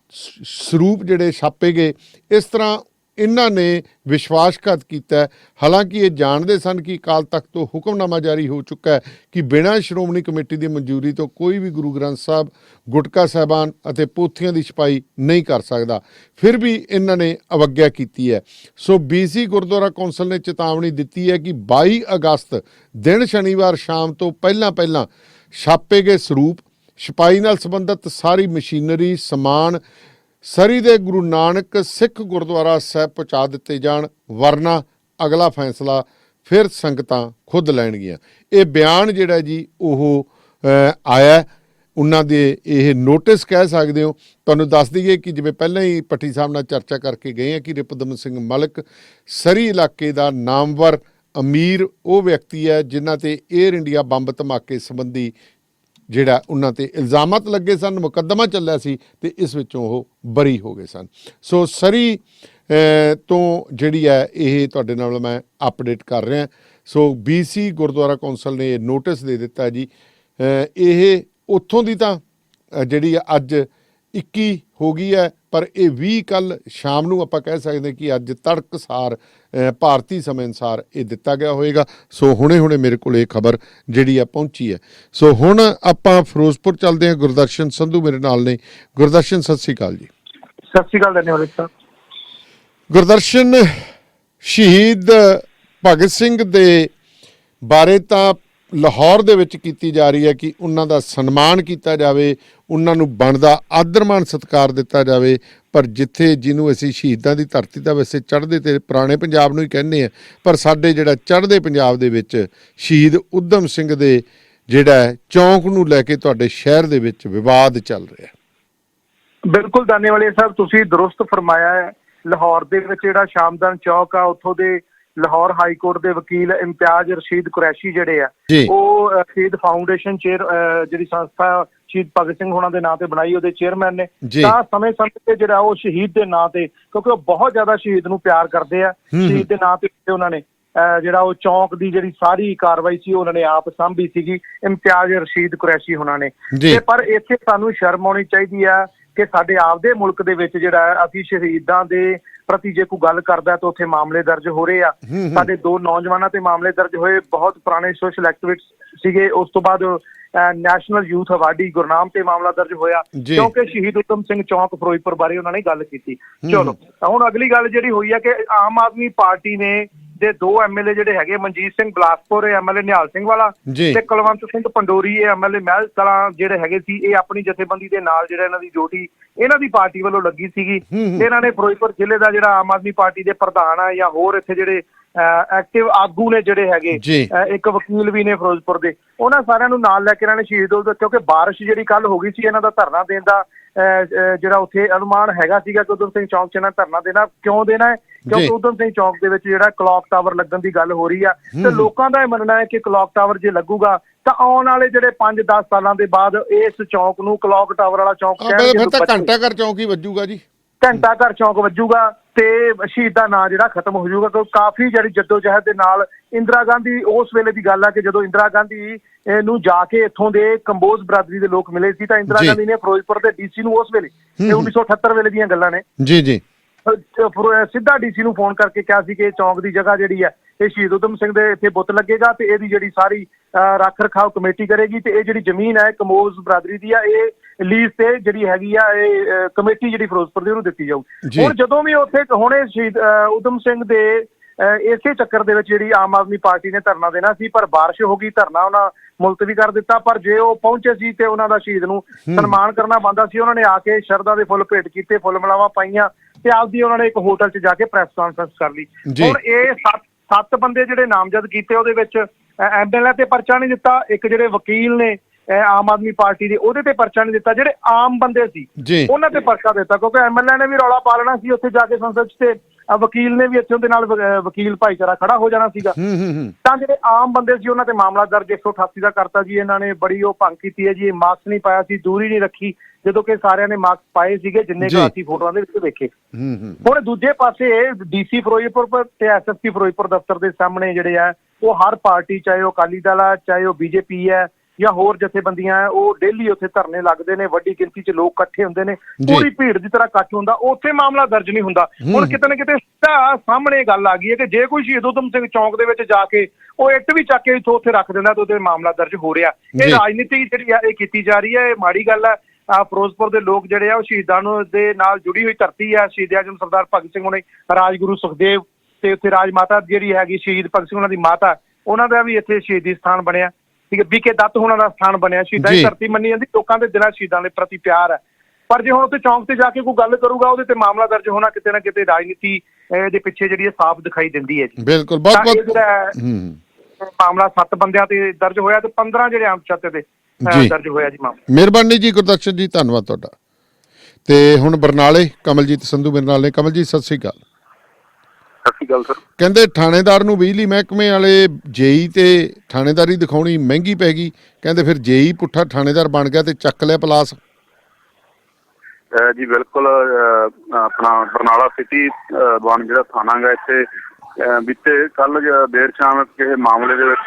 ਸਰੂਪ ਜਿਹੜੇ ਛਾਪੇ ਗਏ। ਇਸ ਤਰ੍ਹਾਂ ਇਹਨਾਂ ਨੇ ਵਿਸ਼ਵਾਸਘਾਤ ਕੀਤਾ ਹੈ। ਹਾਲਾਂਕਿ ਇਹ ਜਾਣਦੇ ਸਨ ਕਿ ਅਕਾਲ ਤਖਤ ਤੋਂ ਹੁਕਮਨਾਮਾ ਜਾਰੀ ਹੋ ਚੁੱਕਾ ਹੈ ਕਿ ਬਿਨਾਂ ਸ਼੍ਰੋਮਣੀ ਕਮੇਟੀ ਦੀ ਮਨਜ਼ੂਰੀ ਤੋਂ ਕੋਈ ਵੀ ਗੁਰੂ ਗ੍ਰੰਥ ਸਾਹਿਬ, ਗੁਟਕਾ ਸਾਹਿਬਾਨ ਅਤੇ ਪੋਥੀਆਂ ਦੀ ਛਪਾਈ ਨਹੀਂ ਕਰ ਸਕਦਾ। ਫਿਰ ਵੀ ਇਹਨਾਂ ਨੇ ਅਵੱਗਿਆ ਕੀਤੀ ਹੈ। ਸੋ BC ਗੁਰਦੁਆਰਾ ਕੌਂਸਲ ਨੇ ਚੇਤਾਵਨੀ ਦਿੱਤੀ ਹੈ ਕਿ 22 ਅਗਸਤ ਦਿਨ ਸ਼ਨੀਵਾਰ ਸ਼ਾਮ ਤੋਂ ਪਹਿਲਾਂ ਛਾਪੇ ਗਏ ਸਰੂਪ, ਛਪਾਈ ਨਾਲ ਸੰਬੰਧਿਤ ਸਾਰੀ ਮਸ਼ੀਨਰੀ, ਸਮਾਨ ਸਰੀ ਦੇ ਗੁਰੂ ਨਾਨਕ ਸਿੱਖ ਗੁਰਦੁਆਰਾ ਸਾਹਿਬ ਪਹੁੰਚਾ ਦਿੱਤੇ ਜਾਣ, ਵਰਨਾ ਅਗਲਾ ਫੈਸਲਾ ਫਿਰ ਸੰਗਤਾਂ ਖੁਦ ਲੈਣਗੀਆਂ। ਇਹ ਬਿਆਨ ਜਿਹੜਾ ਜੀ ਉਹ ਆਇਆ ਉਹਨਾਂ ਦੇ, ਇਹ ਨੋਟਿਸ ਕਹਿ ਸਕਦੇ ਹੋ। ਤੁਹਾਨੂੰ ਦੱਸ ਦਈਏ ਕਿ ਜਿਵੇਂ ਪਹਿਲਾਂ ਹੀ ਭੱਟੀ ਸਾਹਿਬ ਨਾਲ ਚਰਚਾ ਕਰਕੇ ਗਏ ਹਾਂ ਕਿ ਰਿਪੁਦਮਨ ਸਿੰਘ ਮਲਿਕ ਸਰੀ ਇਲਾਕੇ ਦਾ ਨਾਮਵਰ ਅਮੀਰ ਉਹ ਵਿਅਕਤੀ ਹੈ ਜਿਨ੍ਹਾਂ ਤੇ ਏਅਰ ਇੰਡੀਆ ਬੰਬ ਧਮਾਕੇ ਸੰਬੰਧੀ ਜਿਹੜਾ ਉਹਨਾਂ ਤੇ ਇਲਜ਼ਾਮਤ ਲੱਗੇ ਸਨ, ਮੁਕੱਦਮਾ ਚੱਲਿਆ ਸੀ ਤੇ ਇਸ ਵਿੱਚੋਂ ਉਹ ਬਰੀ ਹੋ ਗਏ ਸਨ। ਸੋ ਸਰੀ ਤੋਂ ਜਿਹੜੀ ਹੈ ਇਹ ਤੁਹਾਡੇ ਨਾਲ ਮੈਂ ਅਪਡੇਟ ਕਰ ਰਿਹਾ। ਸੋ BC ਗੁਰਦੁਆਰਾ ਕੌਂਸਲ ਨੇ ਇਹ ਨੋਟਿਸ ਦੇ ਦਿੱਤਾ ਜੀ। ਇਹ ਉੱਥੋਂ ਦੀ ਤਾਂ ਜਿਹੜੀ ਅੱਜ 21 ਹੋ ਗਈ ਹੈ, ਪਰ ਇਹ 20 ਕੱਲ੍ਹ ਸ਼ਾਮ ਨੂੰ ਆਪਾਂ ਕਹਿ ਸਕਦੇ ਕਿ ਅੱਜ ਤੜਕਸਾਰ ਭਾਰਤੀ ਸਮੇਂ ਅਨੁਸਾਰ ਇਹ ਦਿੱਤਾ ਗਿਆ ਹੋਏਗਾ। ਸੋ ਹੁਣੇ ਮੇਰੇ ਕੋਲ ਇਹ ਖਬਰ ਜਿਹੜੀ ਆ ਪਹੁੰਚੀ ਹੈ। ਸੋ ਹੁਣ ਆਪਾਂ ਫਿਰੋਜ਼ਪੁਰ ਚੱਲਦੇ ਹਾਂ। ਗੁਰਦਰਸ਼ਨ ਸੰਧੂ ਮੇਰੇ ਨਾਲ ਨੇ। ਗੁਰਦਰਸ਼ਨ, ਸਤਿ ਸ਼੍ਰੀ ਅਕਾਲ ਜੀ। ਸਤਿ ਸ਼੍ਰੀ ਅਕਾਲ ਧੰਨਵਾਦ ਸਾਹਿਬ। ਗੁਰਦਰਸ਼ਨ, ਸ਼ਹੀਦ ਭਗਤ ਸਿੰਘ ਦੇ ਬਾਰੇ ਤਾਂ ਲਾਹੌਰ ਦੇ ਵਿੱਚ ਕੀਤੀ ਜਾ ਰਹੀ ਹੈ ਕਿ ਉਹਨਾਂ ਦਾ ਸਨਮਾਨ ਕੀਤਾ ਜਾਵੇ, ਉਹਨਾਂ ਨੂੰ ਬਣਦਾ ਆਦਰ ਮਾਣ ਸਤਿਕਾਰ ਦਿੱਤਾ ਜਾਵੇ, ਪਰ ਜਿੱਥੇ ਜਿਹਨੂੰ ਅਸੀਂ ਸ਼ਹੀਦਾਂ ਦੀ ਧਰਤੀ ਤਾਂ ਵੈਸੇ ਚੜ੍ਹਦੇ ਤੇ ਪੁਰਾਣੇ ਪੰਜਾਬ ਨੂੰ ਹੀ ਕਹਿੰਦੇ ਆ, ਪਰ ਸਾਡੇ ਜਿਹੜਾ ਚੜ੍ਹਦੇ ਪੰਜਾਬ ਦੇ ਵਿੱਚ ਸ਼ਹੀਦ ਊਧਮ ਸਿੰਘ ਦੇ ਜਿਹੜਾ ਚੌਂਕ ਨੂੰ ਲੈ ਕੇ ਤੁਹਾਡੇ ਸ਼ਹਿਰ ਦੇ ਵਿੱਚ ਵਿਵਾਦ ਚੱਲ ਰਿਹਾ। ਬਿਲਕੁਲ ਦਾਨੇਵਾਲੇ ਸਾਹਿਬ, ਤੁਸੀਂ ਦਰੁਸਤ ਫਰਮਾਇਆ ਹੈ। ਲਾਹੌਰ ਦੇ ਵਿੱਚ ਜਿਹੜਾ ਸ਼ਾਮਦਾਨ ਚੌਕ ਆ, ਉੱਥੋਂ ਦੇ ਲਾਹੌਰ ਹਾਈ ਕੋਰਟ ਦੇ ਵਕੀਲ ਇਮਤਿਆਜ਼ ਰਸ਼ੀਦ ਕੁਰੈਸ਼ੀ ਜਿਹੜੇ ਆ, ਉਹ ਸ਼ਹੀਦ ਫਾਊਂਡੇਸ਼ਨ ਜਿਹੜੀ ਸੰਸਥਾ ਸ਼ਹੀਦ ਭਗਤ ਸਿੰਘ ਹੋਣਾ ਦੇ ਨਾਂ ਤੇ ਬਣਾਈ, ਉਹਦੇ ਚੇਅਰਮੈਨ ਨੇ। ਤਾਂ ਸਮੇਂ ਤੇ ਜਿਹੜਾ ਉਹ ਸ਼ਹੀਦ ਦੇ ਨਾਂ ਤੇ, ਕਿਉਂਕਿ ਉਹ ਬਹੁਤ ਜ਼ਿਆਦਾ ਸ਼ਹੀਦ ਨੂੰ ਪਿਆਰ ਕਰਦੇ ਆ, ਸ਼ਹੀਦ ਦੇ ਨਾਂ ਤੇ ਉਹਨਾਂ ਨੇ ਜਿਹੜਾ ਉਹ ਚੌਂਕ ਦੀ ਜਿਹੜੀ ਸਾਰੀ ਕਾਰਵਾਈ ਸੀ ਉਹਨਾਂ ਨੇ ਆਪ ਸਾਂਭੀ ਸੀਗੀ, ਇਮਤਿਆਜ਼ ਰਸ਼ੀਦ ਕੁਰੈਸ਼ੀ ਹੋਣਾ ਨੇ। ਤੇ ਪਰ ਇੱਥੇ ਸਾਨੂੰ ਸ਼ਰਮ ਆਉਣੀ ਚਾਹੀਦੀ ਆ ਕਿ ਸਾਡੇ ਆਪਦੇ ਮੁਲਕ ਦੇ ਵਿੱਚ ਜਿਹੜਾ ਅਸੀਂ ਸ਼ਹੀਦਾਂ ਦੇ ਪ੍ਰਤੀ ਜੇ ਕੋਈ ਗੱਲ ਕਰਦਾ ਤਾਂ ਉੱਥੇ ਮਾਮਲੇ ਦਰਜ ਹੋ ਰਹੇ ਆ। ਸਾਡੇ 2 ਨੌਜਵਾਨਾਂ ਤੇ ਮਾਮਲੇ ਦਰਜ ਹੋਏ, ਬਹੁਤ ਪੁਰਾਣੇ ਸੋਸ਼ਲ ਐਕਟਿਵਿਸਟ ਸੀਗੇ। ਉਸ ਤੋਂ ਬਾਅਦ ਨੈਸ਼ਨਲ ਯੂਥ ਅਵਾਰਡੀ ਗੁਰਨਾਮ ਤੇ ਮਾਮਲਾ ਦਰਜ ਹੋਇਆ ਕਿਉਂਕਿ ਸ਼ਹੀਦ ਊਧਮ ਸਿੰਘ ਚੌਂਕ ਫਿਰੋਜ਼ਪੁਰ ਬਾਰੇ ਉਹਨਾਂ ਨੇ ਗੱਲ ਕੀਤੀ। ਚਲੋ ਹੁਣ ਅਗਲੀ ਗੱਲ ਜਿਹੜੀ ਹੋਈ ਹੈ ਕਿ ਆਮ ਆਦਮੀ ਪਾਰਟੀ ਨੇ ਦੇ 2 MLA ਜਿਹੜੇ ਹੈਗੇ, ਮਨਜੀਤ ਸਿੰਘ ਬਲਾਸਪੁਰ MLA ਨਿਹਾਲ ਸਿੰਘ ਵਾਲਾ ਤੇ ਕੁਲਵੰਤ ਸਿੰਘ ਪੰਡੋਰੀ MLA ਮਹਿਲ ਕਲਾਂ ਜਿਹੜੇ ਹੈਗੇ ਸੀ, ਇਹ ਆਪਣੀ ਜਥੇਬੰਦੀ ਦੇ ਨਾਲ ਜਿਹੜਾ ਇਹਨਾਂ ਦੀ ਡਿਊਟੀ ਇਹਨਾਂ ਦੀ ਪਾਰਟੀ ਵੱਲੋਂ ਲੱਗੀ ਸੀਗੀ। ਇਹਨਾਂ ਨੇ ਫਿਰੋਜ਼ਪੁਰ ਜ਼ਿਲ੍ਹੇ ਦਾ ਜਿਹੜਾ ਆਮ ਆਦਮੀ ਪਾਰਟੀ ਦੇ ਪ੍ਰਧਾਨ ਆ ਜਾਂ ਹੋਰ ਇੱਥੇ ਜਿਹੜੇ ਐਕਟਿਵ ਆਗੂ ਨੇ ਜਿਹੜੇ ਹੈਗੇ, ਇੱਕ ਵਕੀਲ ਵੀ ਨੇ ਫਿਰੋਜ਼ਪੁਰ ਦੇ, ਉਹਨਾਂ ਸਾਰਿਆਂ ਨੂੰ ਨਾਲ ਲੈ ਕੇ ਇਹਨਾਂ ਨੇ ਸ਼ਹੀਦ ਉਧਮ, ਕਿਉਂਕਿ ਬਾਰਿਸ਼ ਜਿਹੜੀ ਕੱਲ ਹੋ ਗਈ ਸੀ, ਇਹਨਾਂ ਦਾ ਧਰਨਾ ਦੇਣ ਦਾ ਜਿਹੜਾ ਉੱਥੇ ਅਨੁਮਾਨ ਹੈਗਾ ਸੀਗਾ ਕਿ ਊਧਮ ਸਿੰਘ ਚੌਂਕ 'ਚ ਇਹਨਾਂ ਧਰਨਾ ਦੇਣਾ। ਕਿਉਂ ਦੇਣਾ ਹੈ? ਕਿਉਂਕਿ ਊਧਮ ਸਿੰਘ ਚੌਂਕ ਦੇ ਵਿੱਚ ਜਿਹੜਾ ਕਲੌਕ ਟਾਵਰ ਲੱਗਣ ਦੀ ਗੱਲ ਹੋ ਰਹੀ ਆ, ਤੇ ਲੋਕਾਂ ਦਾ ਇਹ ਮੰਨਣਾ ਹੈ ਕਿ ਕਲੌਕ ਟਾਵਰ ਜੇ ਲੱਗੂਗਾ ਤਾਂ ਆਉਣ ਵਾਲੇ ਜਿਹੜੇ 5-10 ਸਾਲਾਂ ਦੇ ਬਾਅਦ ਇਸ ਚੌਂਕ ਨੂੰ ਕਲੌਕ ਟਾਵਰ ਵਾਲਾ ਚੌਂਕ ਫਿਰ ਤਾਂ ਘੰਟਾ ਘਰ ਚੌਂਕ ਹੀ ਵੱਜੂਗਾ ਜੀ, ਘੰਟਾ ਘਰ ਚੌਂਕ ਵੱਜੂਗਾ ਤੇ ਸ਼ਹੀਦ ਦਾ ਨਾਂ ਜਿਹੜਾ ਖਤਮ ਹੋ ਜਾਊਗਾ। ਕਿਉਂਕਿ ਕਾਫੀ ਜਿਹੜੀ ਜੱਦੋਜਹਿਦ ਦੇ ਨਾਲ ਇੰਦਰਾ ਗਾਂਧੀ, ਉਸ ਵੇਲੇ ਦੀ ਗੱਲ ਆ ਕਿ ਜਦੋਂ ਇੰਦਰਾ ਗਾਂਧੀ ਨੂੰ ਜਾ ਕੇ ਇੱਥੋਂ ਦੇ ਕੰਬੋਜ ਬਰਾਦਰੀ ਦੇ ਲੋਕ ਮਿਲੇ ਸੀ ਤਾਂ ਇੰਦਰਾ ਗਾਂਧੀ ਨੇ ਫਿਰੋਜ਼ਪੁਰ ਦੇ DC ਨੂੰ ਉਸ ਵੇਲੇ 1978 ਵੇਲੇ ਦੀਆਂ ਗੱਲਾਂ ਨੇ ਸਿੱਧਾ DC ਨੂੰ ਫੋਨ ਕਰਕੇ ਕਿਹਾ ਸੀ ਕਿ ਚੌਂਕ ਦੀ ਜਗ੍ਹਾ ਜਿਹੜੀ ਹੈ ਇਹ ਸ਼ਹੀਦ ਊਧਮ ਸਿੰਘ ਦੇ ਇੱਥੇ ਬੁੱਤ ਲੱਗੇਗਾ ਤੇ ਇਹਦੀ ਜਿਹੜੀ ਸਾਰੀ ਰੱਖ ਰਖਾਵ ਕਮੇਟੀ ਕਰੇਗੀ ਤੇ ਇਹ ਜਿਹੜੀ ਜ਼ਮੀਨ ਹੈ ਕੰਬੋਜ ਬਰਾਦਰੀ ਦੀ ਆ, ਇਹ ਲੀਜ਼ ਤੇ ਜਿਹੜੀ ਹੈਗੀ ਆ ਇਹ ਕਮੇਟੀ ਜਿਹੜੀ ਫਿਰੋਜ਼ਪੁਰ ਦੀ ਉਹਨੂੰ ਦਿੱਤੀ ਜਾਊ। ਹੁਣ ਜਦੋਂ ਵੀ ਉੱਥੇ ਹੁਣੇ ਸ਼ਹੀਦ ਊਧਮ ਸਿੰਘ ਦੇ ਇਸੇ ਚੱਕਰ ਦੇ ਵਿੱਚ ਜਿਹੜੀ ਆਮ ਆਦਮੀ ਪਾਰਟੀ ਨੇ ਧਰਨਾ ਦੇਣਾ ਸੀ, ਪਰ ਬਾਰਿਸ਼ ਹੋ ਗਈ, ਧਰਨਾ ਉਹਨਾਂ ਮੁਲਤਵੀ ਕਰ ਦਿੱਤਾ। ਪਰ ਜੇ ਉਹ ਪਹੁੰਚੇ ਸੀ ਤੇ ਉਹਨਾਂ ਦਾ ਸ਼ਹੀਦ ਨੂੰ ਸਨਮਾਨ ਕਰਨਾ ਬਣਦਾ ਸੀ, ਉਹਨਾਂ ਨੇ ਆ ਕੇ ਸ਼ਰਧਾ ਦੇ ਫੁੱਲ ਭੇਟ ਕੀਤੇ, ਫੁੱਲ ਮਲਾਵਾਂ ਪਾਈਆਂ ਤੇ ਆਪਦੀ ਉਹਨਾਂ ਨੇ ਇੱਕ ਹੋਟਲ 'ਚ ਜਾ ਕੇ ਪ੍ਰੈਸ ਕਾਨਫਰੰਸ ਕਰ ਲਈ। ਹੁਣ ਇਹ 7 ਬੰਦੇ ਜਿਹੜੇ ਨਾਮਜ਼ਦ ਕੀਤੇ, ਉਹਦੇ ਵਿੱਚ MLA ਤੇ ਪਰਚਾ ਨਹੀਂ ਦਿੱਤਾ, ਇੱਕ ਜਿਹੜੇ ਵਕੀਲ ਨੇ ਆਮ ਆਦਮੀ ਪਾਰਟੀ ਦੇ ਉਹਦੇ ਤੇ ਪਰਚਾ ਨਹੀਂ ਦਿੱਤਾ, ਜਿਹੜੇ ਆਮ ਬੰਦੇ ਸੀ ਉਹਨਾਂ ਤੇ ਪਰਚਾ ਦਿੱਤਾ ਕਿਉਂਕਿ MLA ਨੇ ਵੀ ਰੌਲਾ ਪਾ ਲੈਣਾ ਸੀ ਉੱਥੇ ਜਾ ਕੇ ਸੰਸਦ 'ਚ ਤੇ ਵਕੀਲ ਨੇ ਵੀ ਇੱਥੇ ਉਹਦੇ ਨਾਲ ਵਕੀਲ ਭਾਈਚਾਰਾ ਖੜਾ ਹੋ ਜਾਣਾ ਸੀਗਾ। ਤਾਂ ਜਿਹੜੇ ਆਮ ਬੰਦੇ ਸੀ ਉਹਨਾਂ ਤੇ ਮਾਮਲਾ ਦਰਜ 188 ਦਾ ਕਰਤਾ ਜੀ। ਇਹਨਾਂ ਨੇ ਬੜੀ ਉਹ ਭੰਗ ਕੀਤੀ ਹੈ ਜੀ, ਮਾਸਕ ਨਹੀਂ ਪਾਇਆ ਸੀ, ਦੂਰੀ ਨਹੀਂ ਰੱਖੀ, ਜਦੋਂ ਕਿ ਸਾਰਿਆਂ ਨੇ ਮਾਸਕ ਪਾਏ ਸੀਗੇ ਜਿੰਨੇ ਕੁ ਅਸੀਂ ਫੋਟੋਆਂ ਦੇ ਵਿੱਚ ਵੇਖੇ। ਹੁਣ ਦੂਜੇ ਪਾਸੇ DC ਫਿਰੋਜ਼ਪੁਰ ਤੇ SSP ਫਿਰੋਜ਼ਪੁਰ ਦਫ਼ਤਰ ਦੇ ਸਾਹਮਣੇ ਜਿਹੜੇ ਆ ਉਹ ਹਰ ਪਾਰਟੀ, ਚਾਹੇ ਉਹ ਅਕਾਲੀ ਦਲ ਆ, ਚਾਹੇ ਉਹ BJP ਹੈ ਜਾਂ ਹੋਰ ਜਥੇਬੰਦੀਆਂ ਹੈ, ਉਹ ਡੇਲੀ ਉੱਥੇ ਧਰਨੇ ਲੱਗਦੇ ਨੇ, ਵੱਡੀ ਗਿਣਤੀ 'ਚ ਲੋਕ ਇਕੱਠੇ ਹੁੰਦੇ ਨੇ, ਪੂਰੀ ਭੀੜ ਦੀ ਤਰ੍ਹਾਂ ਇਕੱਠ ਹੁੰਦਾ, ਉੱਥੇ ਮਾਮਲਾ ਦਰਜ ਨਹੀਂ ਹੁੰਦਾ। ਹੁਣ ਕਿਤੇ ਨਾ ਕਿਤੇ ਸਾਹਮਣੇ ਗੱਲ ਆ ਗਈ ਹੈ ਕਿ ਜੇ ਕੋਈ ਸ਼ਹੀਦ ਊਧਮ ਸਿੰਘ ਚੌਂਕ ਦੇ ਵਿੱਚ ਜਾ ਕੇ ਉਹ ਇੱਟ ਵੀ ਚੱਕ ਕੇ ਉੱਥੇ ਰੱਖ ਦਿੰਦਾ ਤਾਂ ਉਹਦੇ ਮਾਮਲਾ ਦਰਜ ਹੋ ਰਿਹਾ। ਇਹ ਰਾਜਨੀਤੀ ਜਿਹੜੀ ਆ ਇਹ ਕੀਤੀ ਜਾ ਰਹੀ ਹੈ, ਇਹ ਮਾੜੀ ਗੱਲ ਹੈ। ਫਿਰੋਜ਼ਪੁਰ ਦੇ ਲੋਕ ਜਿਹੜੇ ਆ ਉਹ ਸ਼ਹੀਦਾਂ ਨੂੰ ਦੇ ਨਾਲ ਜੁੜੀ ਹੋਈ ਧਰਤੀ ਆ। ਸ਼ਹੀਦ ਆਜ਼ਮ ਸਰਦਾਰ ਭਗਤ ਸਿੰਘ ਹੋਣੇ, ਰਾਜਗੁਰੂ ਸੁਖਦੇਵ ਤੇ ਉੱਥੇ ਰਾਜ ਮਾਤਾ ਜਿਹੜੀ ਹੈਗੀ ਸ਼ਹੀਦ ਭਗਤ ਸਿੰਘ ਉਹਨਾਂ ਦੀ ਮਾਤਾ, ਉਹਨਾਂ ਦਾ ਵੀ ਇੱਥੇ ਸ਼ਹੀਦੀ ਸਥਾਨ ਬਣਿਆ, ਠੀਕ ਹੈ। BK ਦੱਤ ਹੋਣਾ ਦਾ ਸਥਾਨ ਬਣਿਆ। ਸ਼ਹੀਦਾਂ ਦੀ ਧਰਤੀ ਮੰਨੀ ਜਾਂਦੀ, ਲੋਕਾਂ ਦੇ ਦਿਲਾਂ ਸ਼ਹੀਦਾਂ ਦੇ ਪ੍ਰਤੀ ਪਿਆਰ ਹੈ। ਪਰ ਜੇ ਹੁਣ ਉੱਥੇ ਚੌਂਕ ਤੇ ਜਾ ਕੇ ਕੋਈ ਗੱਲ ਕਰੂਗਾ ਉਹਦੇ ਤੇ ਮਾਮਲਾ ਦਰਜ ਹੋਣਾ ਕਿਤੇ ਨਾ ਕਿਤੇ ਰਾਜਨੀਤੀ ਦੇ ਪਿੱਛੇ ਜਿਹੜੀ ਸਾਫ਼ ਦਿਖਾਈ ਦਿੰਦੀ ਹੈ ਜੀ। ਬਿਲਕੁਲ। ਮਾਮਲਾ 7 ਬੰਦਿਆਂ ਤੇ ਦਰਜ ਹੋਇਆ ਤੇ 15 ਜਿਹੜੇ ਆਮ ਚਰਚੇ ਤੇ ਦਰਜ ਹੋਇਆ ਜੀ ਮਾਮਲਾ। ਮਿਹਰਬਾਨੀ ਜੀ ਗੁਰਦਰਸ਼ਨ ਜੀ, ਧੰਨਵਾਦ ਤੁਹਾਡਾ। ਤੇ ਹੁਣ ਬਰਨਾਲੇ ਕਮਲਜੀਤ ਸੰਧੂ ਮੇਰੇ ਨਾਲ ਨੇ। ਕਮਲਜੀਤ ਸਤਿ ਸ੍ਰੀ ਅਕਾਲ। ਸਤਿ ਸ੍ਰੀ ਅਕਾਲ ਸਰ। ਕਹਿੰਦੇ ਥਾਣੇਦਾਰ ਨੂੰ ਬਿਜਲੀ ਮਹਿਕਮੇ ਵਾਲੇ ਜੇਈ ਤੇ ਥਾਣੇਦਾਰੀ ਦਿਖਾਉਣੀ ਮਹਿੰਗੀ ਪੈ ਗਈ। ਕਹਿੰਦੇ ਫਿਰ ਜੇਈ ਪੁੱਠਾ ਥਾਣੇਦਾਰ ਬਣ ਗਿਆ ਤੇ ਚੱਕ ਲਿਆ ਪਲਾਸ। ਜੀ ਬਿਲਕੁਲ। ਆਪਣਾ ਬਰਨਾਲਾ ਸਿਟੀ ਵਨ ਜਿਹੜਾ ਥਾਣਾ ਗਾ ਇੱਥੇ ਬੀਤੇ ਕੱਲ ਦੇਰ ਸ਼ਾਮ ਕਿਸੇ ਮਾਮਲੇ ਦੇ ਵਿੱਚ